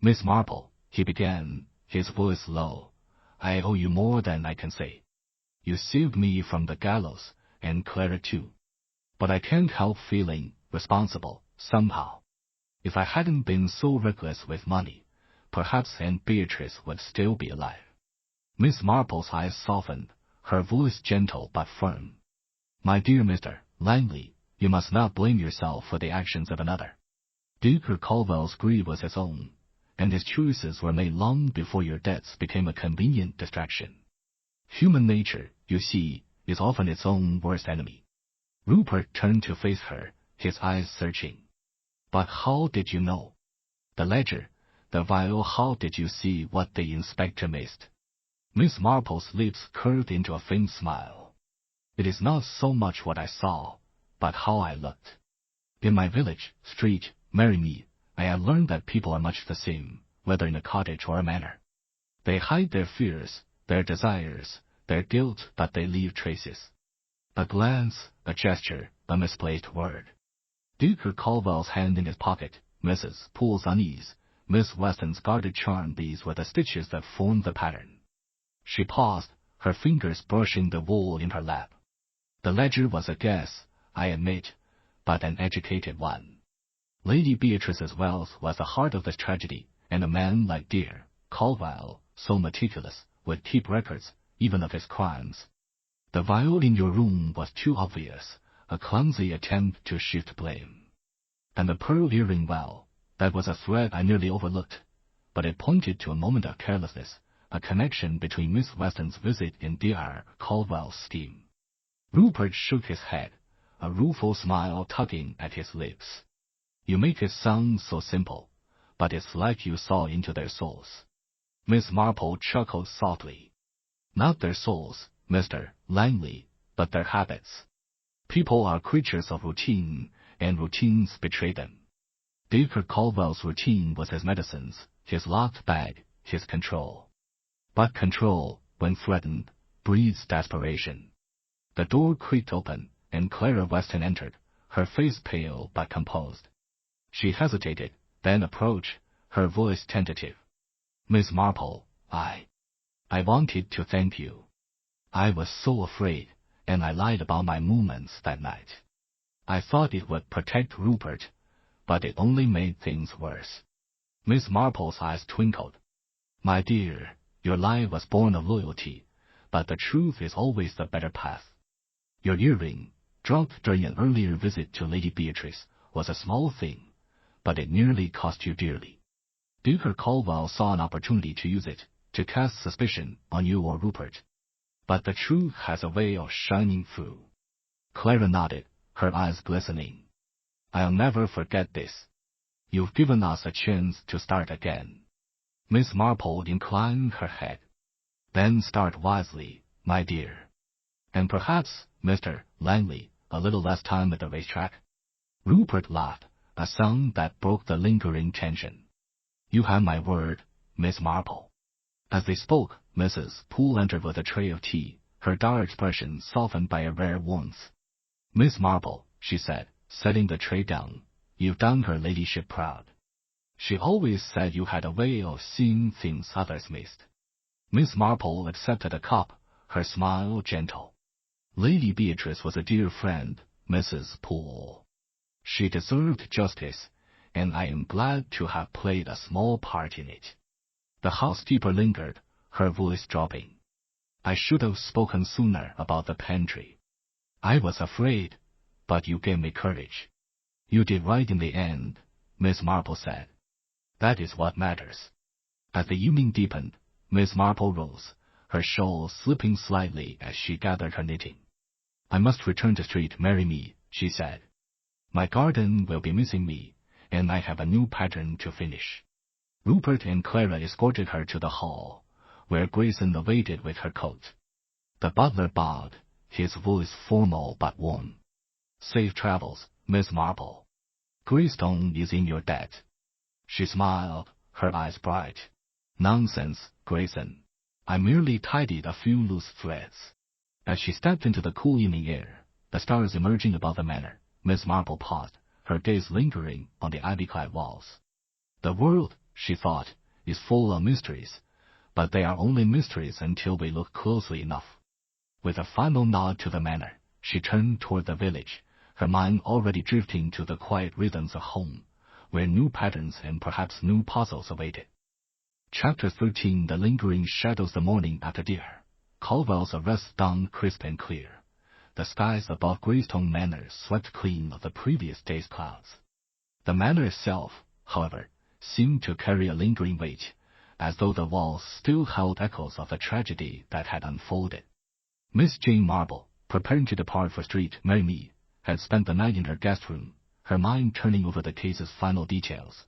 Miss Marple, he began, his voice low. "I owe you more than I can say. You saved me from the gallows, and Clara too. But I can't help feeling responsible, somehow. If I hadn't been so reckless with money, perhaps Aunt Beatrice would still be alive." Miss Marple's eyes softened, her voice gentle but firm. "My dear Mr. Langley, you must not blame yourself for the actions of another. Dacre Caldwell's greed was his own, and his choices were made long before your debts became a convenient distraction. Human nature, you see, is often its own worst enemy." Rupert turned to face her, his eyes searching. "But how did you know? The ledger, the vial, how did you see what the inspector missed?" Miss Marple's lips curved into a faint smile. "It is not so much what I saw, but how I looked. In my village, street, Mead, I have learned that people are much the same, whether in a cottage or a manor. They hide their fears, their desires, their guilt, but they leave traces. A glance, a gesture, a misplaced word." Dacre Caldwell's hand in his pocket, Mrs. Poole's unease, Miss Weston's guarded charm, these were the stitches that formed the pattern. She paused, her fingers brushing the wool in her lap. "The ledger was a guess, I admit, but an educated one. Lady Beatrice's wealth was the heart of this tragedy, and a man like dear Caldwell, so meticulous, would keep records, even of his crimes. The vial in your room was too obvious, a clumsy attempt to shift blame. And the pearl earring, well, that was a thread I nearly overlooked, but it pointed to a moment of carelessness, a connection between Miss Weston's visit and dear Caldwell's scheme." Rupert shook his head, a rueful smile tugging at his lips. "You make it sound so simple, but it's like you saw into their souls." Miss Marple chuckled softly. "Not their souls, Mr. Langley, but their habits. People are creatures of routine, and routines betray them. Dacre Caldwell's routine was his medicines, his locked bag, his control. But control, when threatened, breeds desperation." The door creaked open, and Clara Weston entered, her face pale but composed. She hesitated, then approached, her voice tentative. "Miss Marple, I wanted to thank you. I was so afraid, and I lied about my movements that night. I thought it would protect Rupert, but it only made things worse." Miss Marple's eyes twinkled. "My dear, your lie was born of loyalty, but the truth is always the better path. Your earring, dropped during an earlier visit to Lady Beatrice, was a small thing, but it nearly cost you dearly. Dacre Caldwell saw an opportunity to use it, to cast suspicion on you or Rupert. But the truth has a way of shining through." Clara nodded, her eyes glistening. "I'll never forget this. You've given us a chance to start again." Miss Marple inclined her head. "Then start wisely, my dear. And perhaps, Mr. Langley, a little less time at the racetrack?" Rupert laughed, a sound that broke the lingering tension. "You have my word, Miss Marple." As they spoke, Mrs. Poole entered with a tray of tea, her dark expression softened by a rare warmth. "Miss Marple," she said, setting the tray down, "you've done her ladyship proud. She always said you had a way of seeing things others missed." Miss Marple accepted a cup, her smile gentle. "Lady Beatrice was a dear friend, Mrs. Poole. She deserved justice, and I am glad to have played a small part in it." The housekeeper lingered, her voice dropping. "I should have spoken sooner about the pantry. I was afraid, but you gave me courage." "You did right in the end," Miss Marple said. "That is what matters." As the evening deepened, Miss Marple rose, her shawl slipping slightly as she gathered her knitting. "I must return to Street Mead," she said. "My garden will be missing me, and I have a new pattern to finish." Rupert and Clara escorted her to the hall, where Grayson awaited with her coat. The butler bowed, his voice formal but warm. "Safe travels, Miss Marple. Greystone is in your debt." She smiled, her eyes bright. "Nonsense, Grayson. I merely tidied a few loose threads." As she stepped into the cool evening air, the stars emerging above the manor, Miss Marple paused, her gaze lingering on the ivy-clad walls. "The world," she thought, "is full of mysteries, but they are only mysteries until we look closely enough. With a final nod to the manor, she turned toward the village, her mind already drifting to the quiet rhythms of home, where new patterns and perhaps new puzzles awaited. Chapter 13. The lingering shadows. The morning after dear Caldwell's arrest dawned crisp and clear. The skies above Greystone Manor swept clean of the previous day's clouds. The manor itself, however, seemed to carry a lingering weight, as though the walls still held echoes of the tragedy that had unfolded. Miss Jane Marple, preparing to depart for Street Mary Mead, had spent the night in her guest room, her mind turning over the case's final details.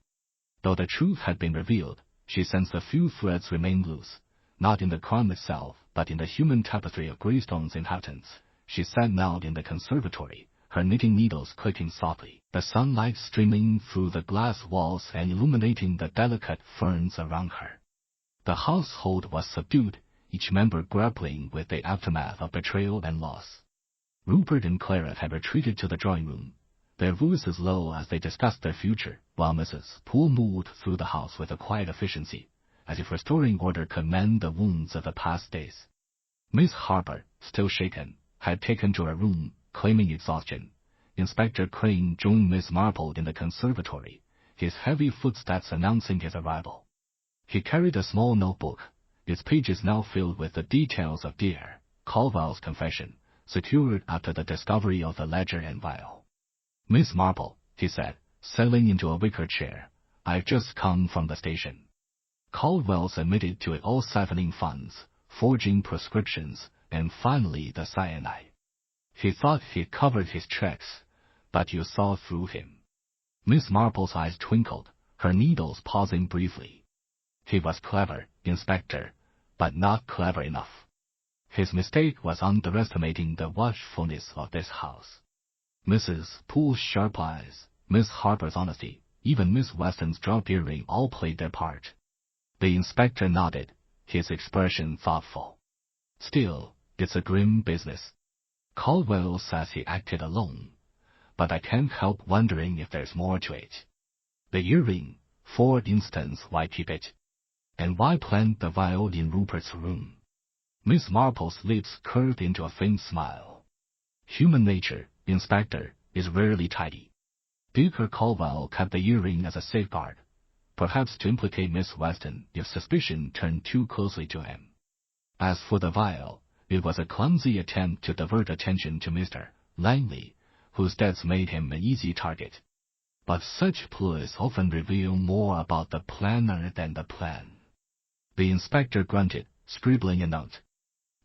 Though the truth had been revealed, she sensed a few threads remained loose, not in the crime itself, but in the human tapestry of Greystone's inhabitants. She sat now in the conservatory, her knitting needles clicking softly, the sunlight streaming through the glass walls and illuminating the delicate ferns around her. The household was subdued, each member grappling with the aftermath of betrayal and loss. Rupert and Clara had retreated to the drawing-room, their voices low as they discussed their future, while Mrs. Poole moved through the house with a quiet efficiency, as if restoring order could mend the wounds of the past days. Miss Harper, still shaken, had taken to her room, claiming exhaustion. Inspector Crane joined Miss Marple in the conservatory, his heavy footsteps announcing his arrival. He carried a small notebook, its pages now filled with the details of dear Caldwell's confession, secured after the discovery of the ledger and vial. Miss Marple, he said, settling into a wicker chair, I've just come from the station. Caldwell's admitted to it all, siphoning funds, forging prescriptions, and finally the cyanide. He thought he'd covered his tracks, but you saw through him. Miss Marple's eyes twinkled, her needles pausing briefly. He was clever, Inspector, but not clever enough. His mistake was underestimating the watchfulness of this house. Mrs. Poole's sharp eyes, Miss Harper's honesty, even Miss Weston's dropped earring all played their part. The inspector nodded, his expression thoughtful. Still, it's a grim business. Caldwell says he acted alone, but I can't help wondering if there's more to it. The earring, for instance, why keep it? And why plant the vial in Rupert's room? Miss Marple's lips curved into a faint smile. Human nature, Inspector, is rarely tidy. Dacre Caldwell kept the earring as a safeguard, perhaps to implicate Miss Weston if suspicion turned too closely to him. As for the vial, it was a clumsy attempt to divert attention to Mr. Langley, whose debts made him an easy target. But such ploys often reveal more about the planner than the plan. The inspector grunted, scribbling a note.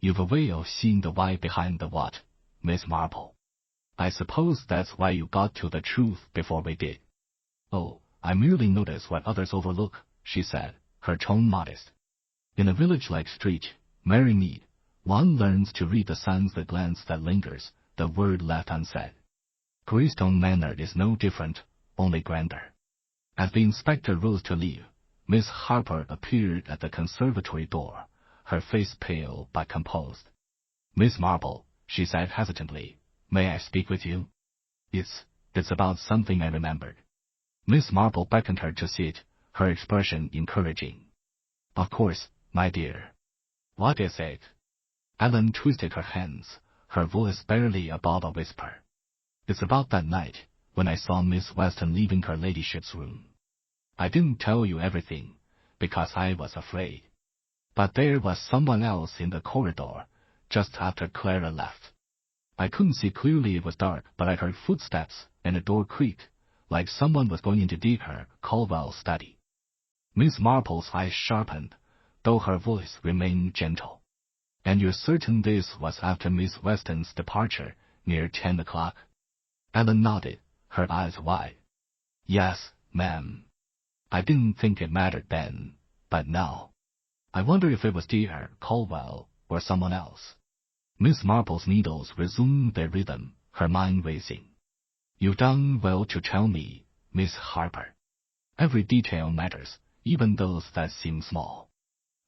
You've a way of seeing the why behind the what, Miss Marple. I suppose that's why you got to the truth before we did. Oh, I merely notice what others overlook, she said, her tone modest. In a village like Street Mary Mead, one learns to read the signs, the glance that lingers, the word left unsaid. Greystone Manor is no different, only grander. As the inspector rose to leave, Miss Harper appeared at the conservatory door, her face pale but composed. Miss Marple, she said hesitantly, may I speak with you? It's about something I remembered. Miss Marple beckoned her to sit, her expression encouraging. Of course, my dear. What is it? Ellen twisted her hands, her voice barely above a whisper. It's about that night, when I saw Miss Weston leaving her ladyship's room. I didn't tell you everything, because I was afraid. But there was someone else in the corridor, just after Clara left. I couldn't see clearly, it was dark, but I heard footsteps, and a door creaked, like someone was going into Dacre Caldwell's study. Miss Marple's eyes sharpened, though her voice remained gentle. And you're certain this was after Miss Weston's departure, near 10 o'clock? Ellen nodded, her eyes wide. Yes, ma'am. I didn't think it mattered then, but now. I wonder if it was Dacre Caldwell or someone else. Miss Marple's needles resumed their rhythm, her mind racing. You've done well to tell me, Miss Harper. Every detail matters, even those that seem small.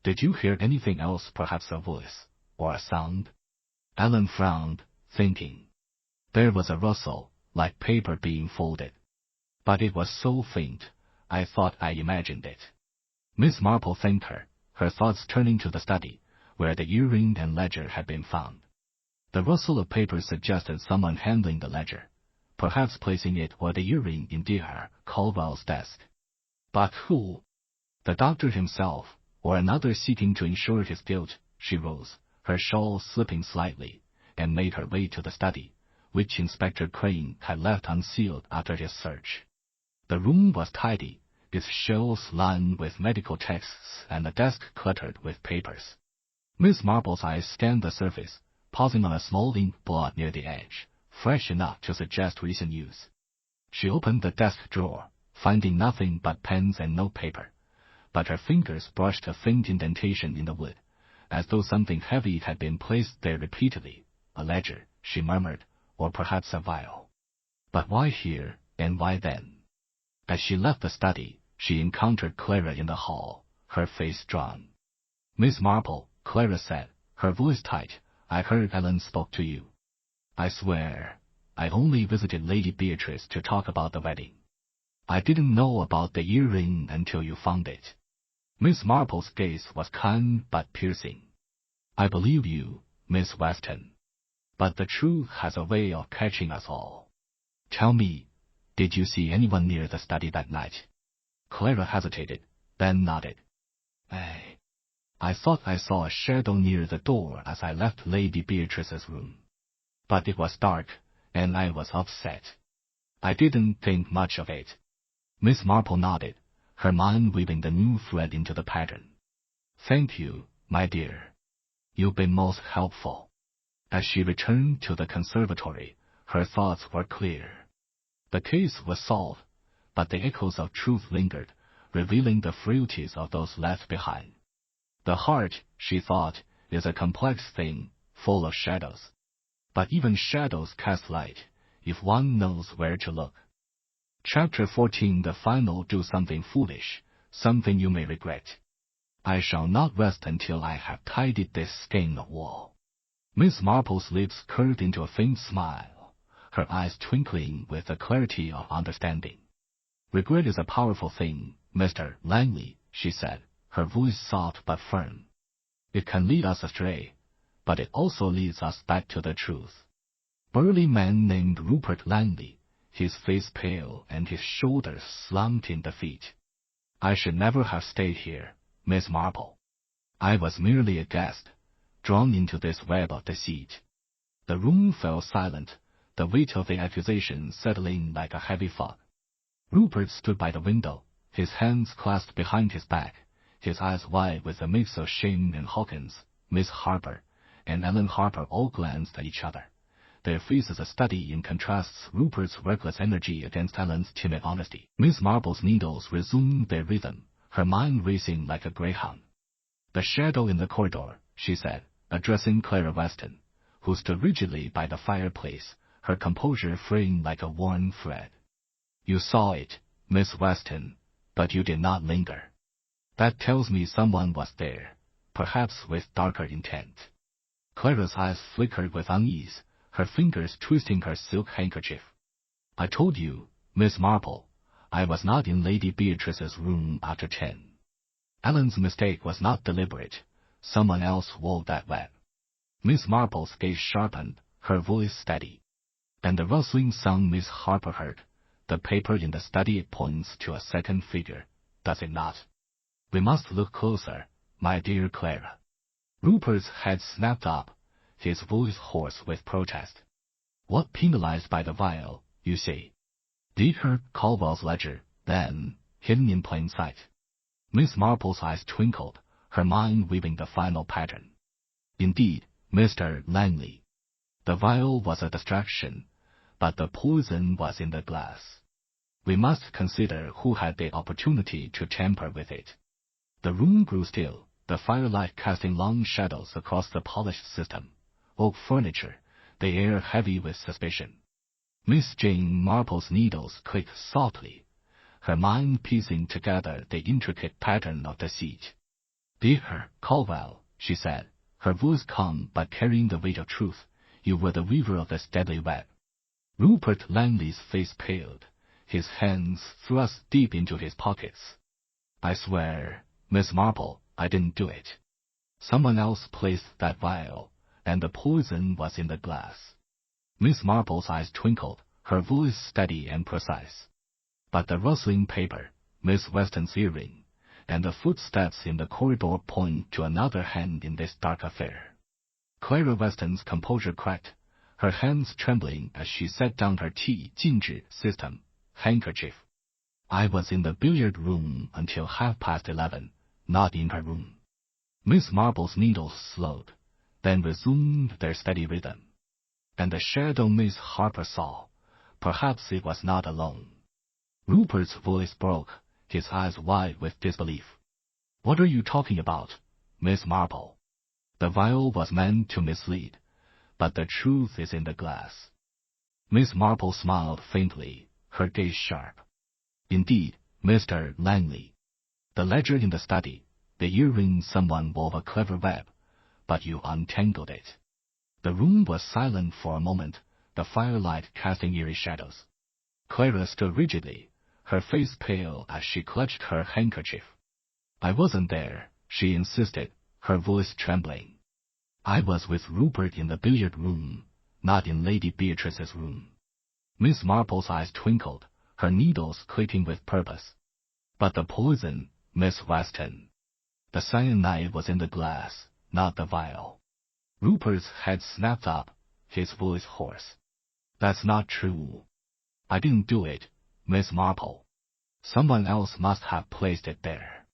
Did you hear anything else, perhaps a voice, or a sound? Ellen frowned, thinking. There was a rustle, like paper being folded. But it was so faint, I thought I imagined it. Miss Marple thanked her, her thoughts turning to the study, where the earring and ledger had been found. The rustle of paper suggested someone handling the ledger, perhaps placing it or the earring in Dr. Caldwell's desk. But who? The doctor himself, or another seeking to ensure his guilt. She rose, her shawl slipping slightly, and made her way to the study, which Inspector Crane had left unsealed after his search. The room was tidy, its shelves lined with medical texts and the desk cluttered with papers. Miss Marple's eyes scanned the surface, pausing on a small ink blot near the edge, fresh enough to suggest recent use. She opened the desk drawer, finding nothing but pens and notepaper, but her fingers brushed a faint indentation in the wood, as though something heavy had been placed there repeatedly. A ledger, she murmured, or perhaps a vial. But why here, and why then? As she left the study, she encountered Clara in the hall, her face drawn. "Miss Marple," Clara said, her voice tight, "I heard Ellen spoke to you." "I swear, I only visited Lady Beatrice to talk about the wedding. I didn't know about the earring until you found it." Miss Marple's gaze was kind but piercing. "I believe you, Miss Weston. But the truth has a way of catching us all. Tell me, did you see anyone near the study that night?" Clara hesitated, then nodded. I thought I saw a shadow near the door as I left Lady Beatrice's room. But it was dark, and I was upset. I didn't think much of it." Miss Marple nodded, her mind weaving the new thread into the pattern. "Thank you, my dear. You've been most helpful." As she returned to the conservatory, her thoughts were clear. The case was solved, but the echoes of truth lingered, revealing the frailties of those left behind. The heart, she thought, is a complex thing, full of shadows. But even shadows cast light, if one knows where to look. Chapter 14. The final. Do something foolish, something you may regret. I shall not rest until I have tidied this skein of wool. Miss Marple's lips curved into a faint smile, her eyes twinkling with the clarity of understanding. "Regret is a powerful thing, Mr. Langley," she said, her voice soft but firm. "It can lead us astray, but it also leads us back to the truth." Burly man named Rupert Langley, his face pale and his shoulders slumped in defeat. "I should never have stayed here, Miss Marple. I was merely a guest, drawn into this web of deceit." The room fell silent, the weight of the accusation settling like a heavy fog. Rupert stood by the window, his hands clasped behind his back, his eyes wide with a mix of shame and Hawkins, Miss Harper, and Ellen Harper all glanced at each other, their faces a study in contrasts. Rupert's reckless energy against Ellen's timid honesty. Miss Marple's needles resumed their rhythm, her mind racing like a greyhound. "The shadow in the corridor," she said, addressing Clara Weston, who stood rigidly by the fireplace, her composure fraying like a worn thread. "You saw it, Miss Weston, but you did not linger. That tells me someone was there, perhaps with darker intent." Clara's eyes flickered with unease, her fingers twisting her silk handkerchief. "I told you, Miss Marple, I was not in Lady Beatrice's room after 10. Ellen's mistake was not deliberate. Someone else wove that web." Miss Marple's gaze sharpened, her voice steady. "And the rustling sound Miss Harper heard, the paper in the study, it points to a second figure, does it not? We must look closer, my dear Clara." Rupert's head snapped up, his voice hoarse with protest. "What penalized by the vial, you say? Dr. Caldwell's ledger, then, hidden in plain sight." Miss Marple's eyes twinkled, her mind weaving the final pattern. "Indeed, Mr. Langley. The vial was a distraction, but the poison was in the glass. We must consider who had the opportunity to tamper with it." The room grew still, the firelight casting long shadows across the polished system, oak furniture, the air heavy with suspicion. Miss Jane Marple's needles clicked softly, her mind piecing together the intricate pattern of deceit. "Dear Caldwell," she said, her voice calm but carrying the weight of truth, "you were the weaver of this deadly web." Rupert Langley's face paled, his hands thrust deep into his pockets. "I swear, Miss Marple, I didn't do it. Someone else placed that vial, and the poison was in the glass. Miss Marple's eyes twinkled, her voice steady and precise. But the rustling paper, Miss Weston's earring, and the footsteps in the corridor point to another hand in this dark affair. Clara Weston's composure cracked, her hands trembling as she set down her tea, 禁止 system, handkerchief. I was in the billiard room until 11:30, not in her room. Miss Marple's needles slowed, then resumed their steady rhythm. And the shadow Miss Harper saw, perhaps it was not alone. Rupert's voice broke, his eyes wide with disbelief. What are you talking about, Miss Marple? The vial was meant to mislead, but the truth is in the glass. Miss Marple smiled faintly, her gaze sharp. Indeed, Mr. Langley. The ledger in the study, the earring someone wove a clever web, but you untangled it. The room was silent for a moment, the firelight casting eerie shadows. Clara stood rigidly, her face pale as she clutched her handkerchief. I wasn't there, she insisted, her voice trembling. I was with Rupert in the billiard room, not in Lady Beatrice's room. Miss Marple's eyes twinkled, her needles clicking with purpose. But the poison, Miss Weston. The cyanide was in the glass, not the vial. Rupert's head snapped up, his voice hoarse. That's not true. I didn't do it, Miss Marple. Someone else must have placed it there.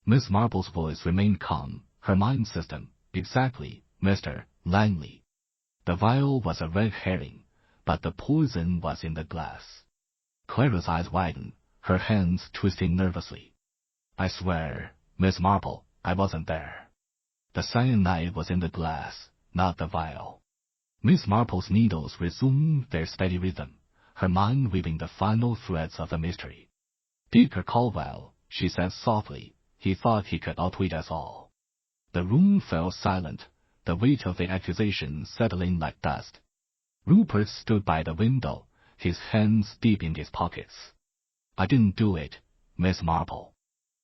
Miss Marple's voice remained calm, her mind system, exactly, Mr. Langley. The vial was a red herring, but the poison was in the glass. Clara's eyes widened, her hands twisting nervously. I swear, Miss Marple, I wasn't there. The cyanide was in the glass, not the vial. Miss Marple's needles resumed their steady rhythm, her mind weaving the final threads of the mystery. Dacre Caldwell, she said softly, he thought he could outwit us all. The room fell silent, the weight of the accusation settling like dust. Rupert stood by the window, his hands deep in his pockets. I didn't do it, Miss Marple.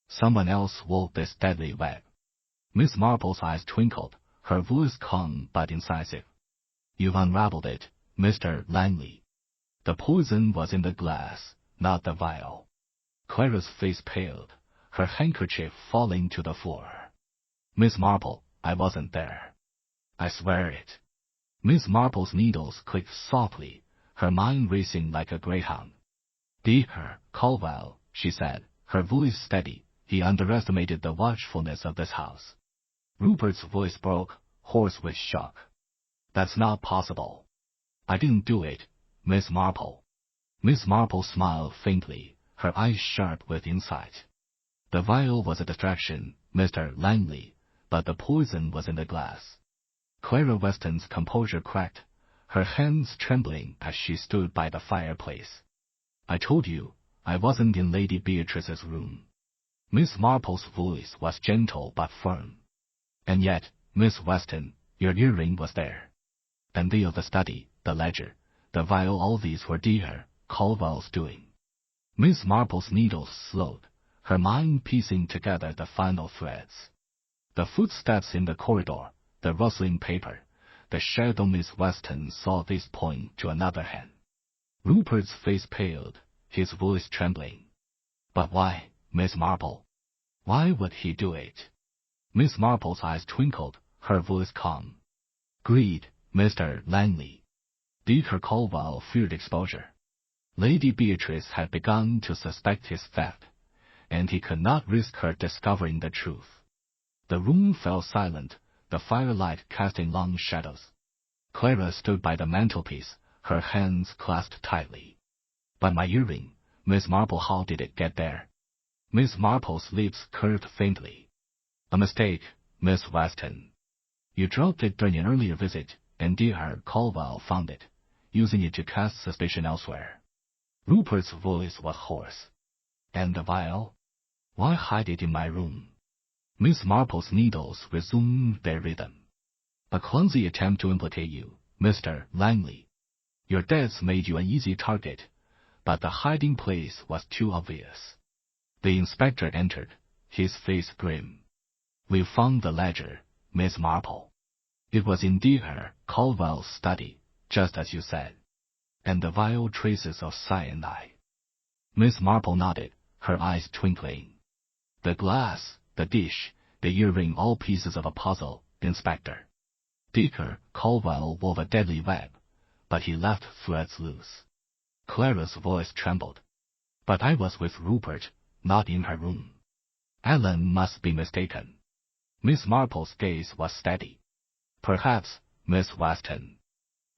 Someone else wove this deadly web. Miss Marple's eyes twinkled, her voice calm but incisive. You've unraveled it, Mr. Langley. The poison was in the glass, not the vial. Clara's face paled, her handkerchief falling to the floor. Miss Marple, I wasn't there. I swear it. Miss Marple's needles clicked softly, her mind racing like a greyhound. Dacre Caldwell, she said, her voice steady, he underestimated the watchfulness of this house. Rupert's voice broke, hoarse with shock. That's not possible. I didn't do it, Miss Marple. Miss Marple smiled faintly, her eyes sharp with insight. The vial was a distraction, Mr. Langley, but the poison was in the glass. Clara Weston's composure cracked, her hands trembling as she stood by the fireplace. I told you, I wasn't in Lady Beatrice's room. Miss Marple's voice was gentle but firm. And yet, Miss Weston, your earring was there. And the of the study, the ledger, the vial, all these were Dacre Caldwell's doing. Miss Marple's needles slowed, her mind piecing together the final threads. The footsteps in the corridor, the rustling paper, the shadow Miss Weston saw this point to another hand. Rupert's face paled, his voice trembling. But why, Miss Marple? Why would he do it? Miss Marple's eyes twinkled, her voice calm. Greed, Mr. Langley. Dacre Caldwell feared exposure. Lady Beatrice had begun to suspect his theft, and he could not risk her discovering the truth. The room fell silent, the firelight casting long shadows. Clara stood by the mantelpiece, her hands clasped tightly. But my earring, Miss Marple, how did it get there? Miss Marple's lips curved faintly. A mistake, Miss Weston. You dropped it during an earlier visit, and Dacre Caldwell found it, using it to cast suspicion elsewhere. Rupert's voice was hoarse. And the vial? Why hide it in my room? Miss Marple's needles resumed their rhythm. A clumsy attempt to implicate you, Mr. Langley. Your debts made you an easy target, but the hiding place was too obvious. The inspector entered, his face grim. We found the ledger, Miss Marple. It was in Dr. Caldwell's study, just as you said. And the vile traces of cyanide. Miss Marple nodded, her eyes twinkling. The glass, the dish, the earring, all pieces of a puzzle, Inspector. Dr. Caldwell wove a deadly web, but he left threads loose. Clara's voice trembled. But I was with Rupert, not in her room. Ellen must be mistaken. Miss Marple's gaze was steady. Perhaps, Miss Weston.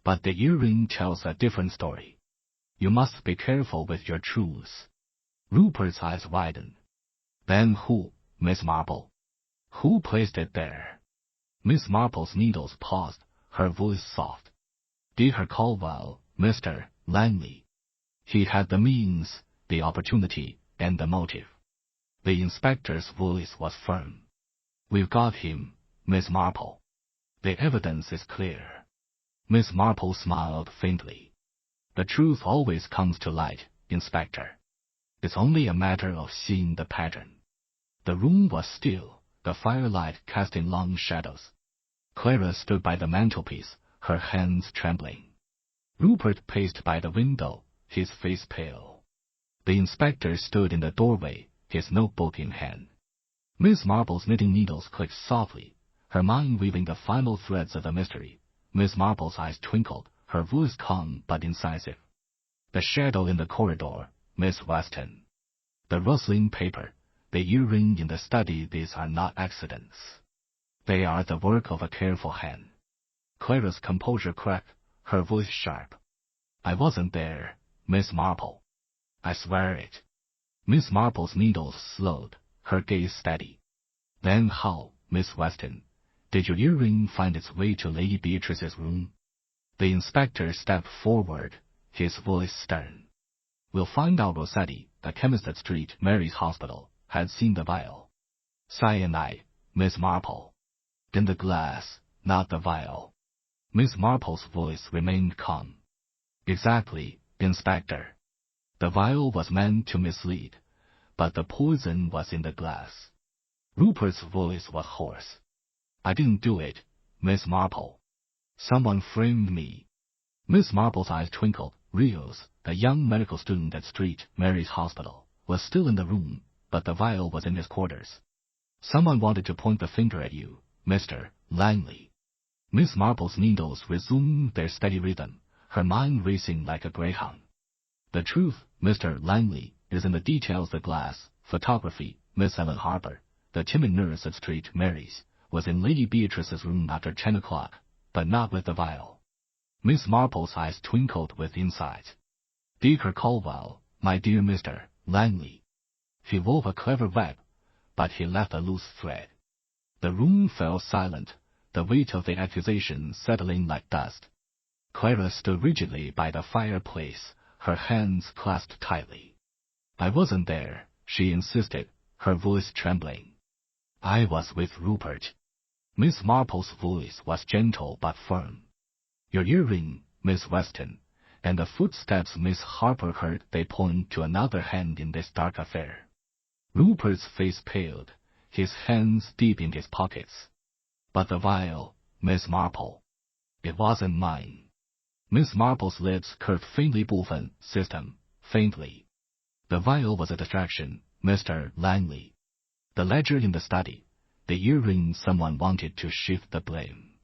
But the earring tells a different story. You must be careful with your truths. Rupert's eyes widened. Then who, Miss Marple? Who placed it there? Miss Marple's needles paused, her voice soft. Dr. Caldwell, Mr. Langley. He had the means, the opportunity, and the motive. The inspector's voice was firm. We've got him, Miss Marple. The evidence is clear. Miss Marple smiled faintly. The truth always comes to light, Inspector. It's only a matter of seeing the pattern. The room was still, the firelight casting long shadows. Clara stood by the mantelpiece, her hands trembling. Rupert paced by the window, his face pale. The inspector stood in the doorway, his notebook in hand. Miss Marple's knitting needles clicked softly, her mind weaving the final threads of the mystery. Miss Marple's eyes twinkled, her voice calm but incisive. The shadow in the corridor, Miss Weston. The rustling paper, the earring in the study, these are not accidents. They are the work of a careful hand. Clara's composure cracked, her voice sharp. I wasn't there, Miss Marple. I swear it. Miss Marple's needles slowed, her gaze steady. Then how, Miss Weston, did your earring find its way to Lady Beatrice's room? The inspector stepped forward, his voice stern. We'll find out. Rossetti, the chemist at St. Mary's Hospital, had seen the vial. Cyanide, Miss Marple. In the glass, not the vial. Miss Marple's voice remained calm. Exactly, Inspector. The vial was meant to mislead, but the poison was in the glass. Rupert's voice was hoarse. I didn't do it, Miss Marple. Someone framed me. Miss Marple's eyes twinkled. Rios, the young medical student at St. Mary's Hospital, was still in the room, but the vial was in his quarters. Someone wanted to point the finger at you, Mr. Langley. Miss Marple's needles resumed their steady rhythm, her mind racing like a greyhound. The truth, Mr. Langley, is in the details. The glass, photography. Miss Ellen Harper, the timid nurse at St. Mary's, was in Lady Beatrice's room after 10 o'clock, but not with the vial. Miss Marple's eyes twinkled with insight. Dr. Caldwell, my dear Mr. Langley. He wove a clever web, but he left a loose thread. The room fell silent, the weight of the accusation settling like dust. Clara stood rigidly by the fireplace, her hands clasped tightly. I wasn't there, she insisted, her voice trembling. I was with Rupert. Miss Marple's voice was gentle but firm. Your earring, Miss Weston, and the footsteps Miss Harper heard, they point to another hand in this dark affair. Rupert's face paled, his hands deep in his pockets. But the vial, Miss Marple. It wasn't mine. Miss Marple's lips curved faintly. Buffen system, faintly. The vial was a distraction, Mr. Langley. The ledger in the study, the earring, someone wanted to shift the blame.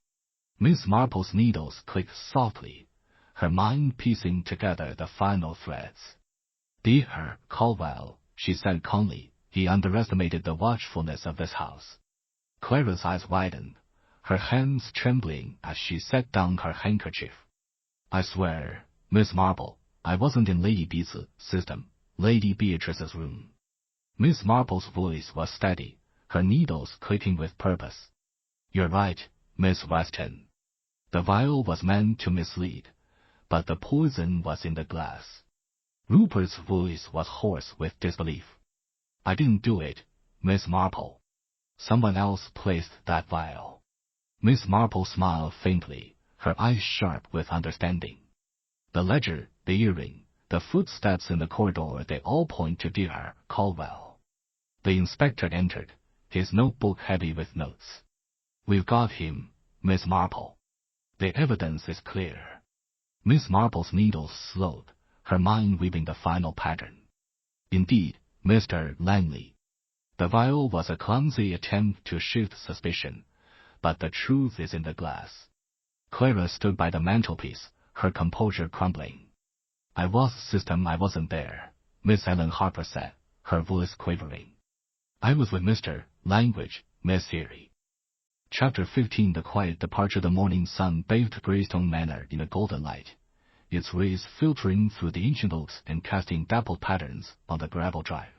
Miss Marple's needles clicked softly, her mind piecing together the final threads. Dr. Caldwell, she said calmly, he underestimated the watchfulness of this house. Clara's eyes widened, her hands trembling as she set down her handkerchief. I swear, Miss Marple, I wasn't in Lady Beatrice's room. Miss Marple's voice was steady, her needles clicking with purpose. You're right, Miss Weston. The vial was meant to mislead, but the poison was in the glass. Rupert's voice was hoarse with disbelief. I didn't do it, Miss Marple. Someone else placed that vial. Miss Marple smiled faintly, her eyes sharp with understanding. The ledger, the earring, the footsteps in the corridor, they all point to Dr. Caldwell. The inspector entered, his notebook heavy with notes. "We've got him, Miss Marple. The evidence is clear." Miss Marple's needles slowed, her mind weaving the final pattern. "Indeed, Mr. Langley." The vial was a clumsy attempt to shift suspicion, but the truth is in the glass. Clara stood by the mantelpiece, her composure crumbling. "I wasn't there," Miss Ellen Harper said, her voice quavering. "I was with Mr. Language, Miss Theory." Chapter 15. The quiet departure. The morning sun bathed Greystone Manor in a golden light, its rays filtering through the ancient oaks and casting dappled patterns on the gravel drive.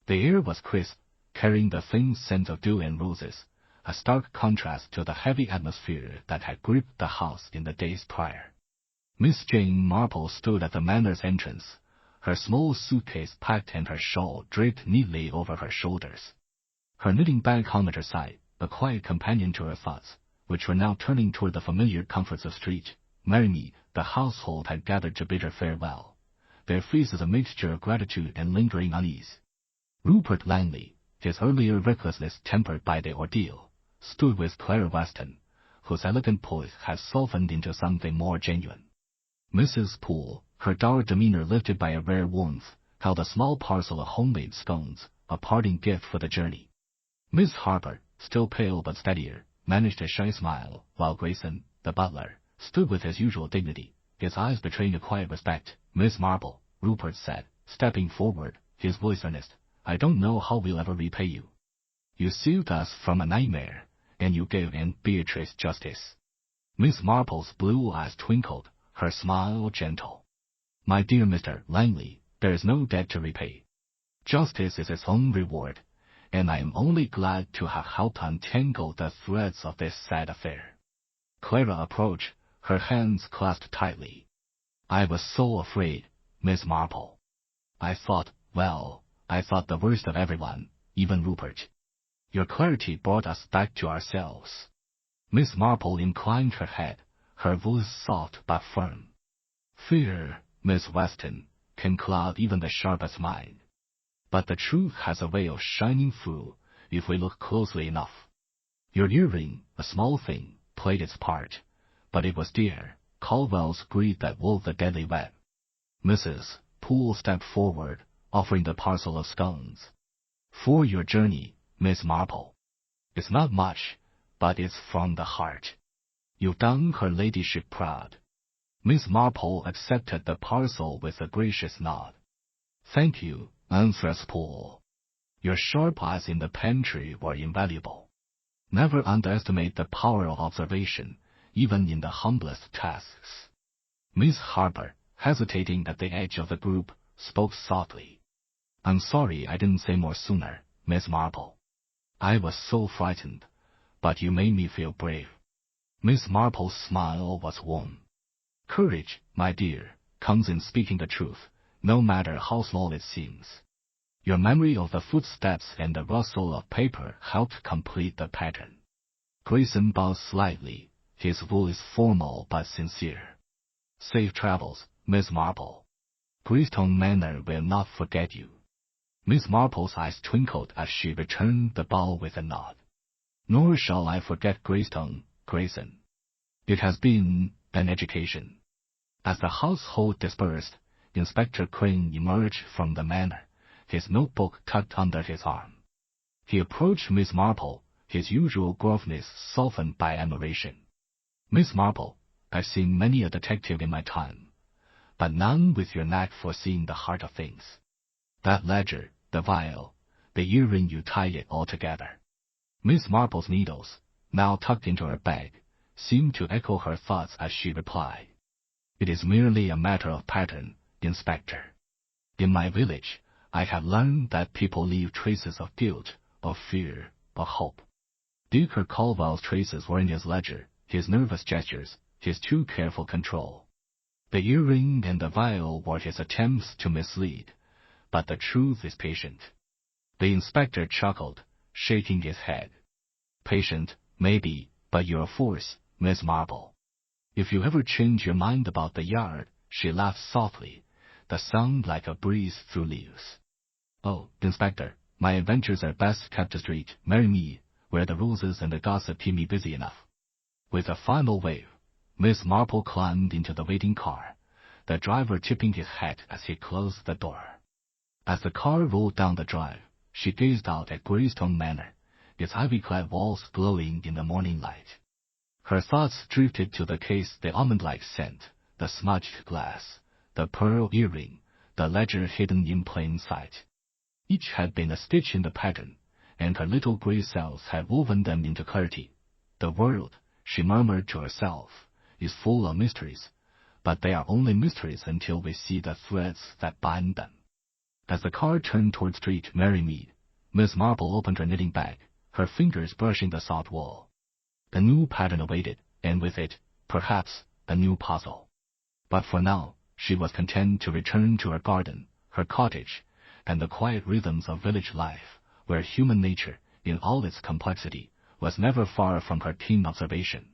The air was crisp, carrying the faint scent of dew and roses, a stark contrast to the heavy atmosphere that had gripped the house in the days prior. Miss Jane Marple stood at the manor's entrance, her small suitcase packed and her shawl draped neatly over her shoulders. Her knitting bag hung at her side, a quiet companion to her thoughts, which were now turning toward the familiar comforts of street. Mead, the household had gathered to bid her farewell, their faces a mixture of gratitude and lingering unease. Rupert Langley, his earlier recklessness tempered by the ordeal, stood with Clara Weston, whose elegant poise had softened into something more genuine. Mrs. Poole, her dour demeanor lifted by a rare warmth, held a small parcel of homemade scones, a parting gift for the journey. Miss Harper, still pale but steadier, managed a shy smile, while Grayson, the butler, stood with his usual dignity, his eyes betraying a quiet respect. "Miss Marple," Rupert said, stepping forward, his voice earnest, "I don't know how we'll ever repay you. You saved us from a nightmare, and you gave Aunt Beatrice justice." Miss Marple's blue eyes twinkled, her smile gentle. "My dear Mr. Langley, there is no debt to repay. Justice is its own reward, and I am only glad to have helped untangle the threads of this sad affair." Clara approached, her hands clasped tightly. "I was so afraid, Miss Marple. I thought the worst of everyone, even Rupert. Your clarity brought us back to ourselves." Miss Marple inclined her head, her voice soft but firm. "Fear, Miss Weston, can cloud even the sharpest mind. But the truth has a way of shining through if we look closely enough. Your earring, a small thing, played its part, but it was dear, Caldwell's greed that wove the deadly web." Mrs. Poole stepped forward, offering the parcel of scones. "For your journey, Miss Marple. It's not much, but it's from the heart. You've done her ladyship proud." Miss Marple accepted the parcel with a gracious nod. "Thank you, Mrs. Poole. Your sharp eyes in the pantry were invaluable. Never underestimate the power of observation, even in the humblest tasks." Miss Harper, hesitating at the edge of the group, spoke softly. "I'm sorry I didn't say more sooner, Miss Marple. I was so frightened, but you made me feel brave." Miss Marple's smile was warm. "Courage, my dear, comes in speaking the truth, no matter how small it seems. Your memory of the footsteps and the rustle of paper helped complete the pattern." Grayson bowed slightly, his voice formal but sincere. "Safe travels, Miss Marple. Greystone Manor will not forget you." Miss Marple's eyes twinkled as she returned the bow with a nod. "Nor shall I forget Greystone, Grayson. It has been an education." As the household dispersed, Inspector Crane emerged from the manor, his notebook tucked under his arm. He approached Miss Marple, his usual gruffness softened by admiration. "Miss Marple, I've seen many a detective in my time, but none with your knack for seeing the heart of things. That ledger, the vial, the earring, you tied it all together." Miss Marple's needles, now tucked into her bag, seemed to echo her thoughts as she replied. "It is merely a matter of pattern, Inspector. In my village, I have learned that people leave traces of guilt, of fear, of hope. Dacre Caldwell's traces were in his ledger, his nervous gestures, his too careful control. The earring and the vial were his attempts to mislead, but the truth is patient." The inspector chuckled, shaking his head. "Patient, maybe, but you're a force, Miss Marple. If you ever change your mind about the yard," she laughed softly, the sound like a breeze through leaves. "Oh, Inspector," My adventures are best kept discreet, marry me, where the roses and the gossip keep me busy enough. With a final wave, Miss Marple climbed into the waiting car, the driver tipping his hat as he closed the door. As the car rolled down the drive, she gazed out at Greystone Manor, its ivy-clad walls glowing in the morning light. Her thoughts drifted to the case, the almond-like scent, the smudged glass, the pearl earring, the ledger hidden in plain sight. Each had been a stitch in the pattern, and her little gray cells had woven them into clarity. The world, she murmured to herself, is full of mysteries, but they are only mysteries until we see the threads that bind them. As the car turned toward Street Mary Mead, Miss Marple opened her knitting bag, her fingers brushing the soft wool. A new pattern awaited, and with it, perhaps, a new puzzle. But for now, she was content to return to her garden, her cottage, and the quiet rhythms of village life, where human nature, in all its complexity, was never far from her keen observation.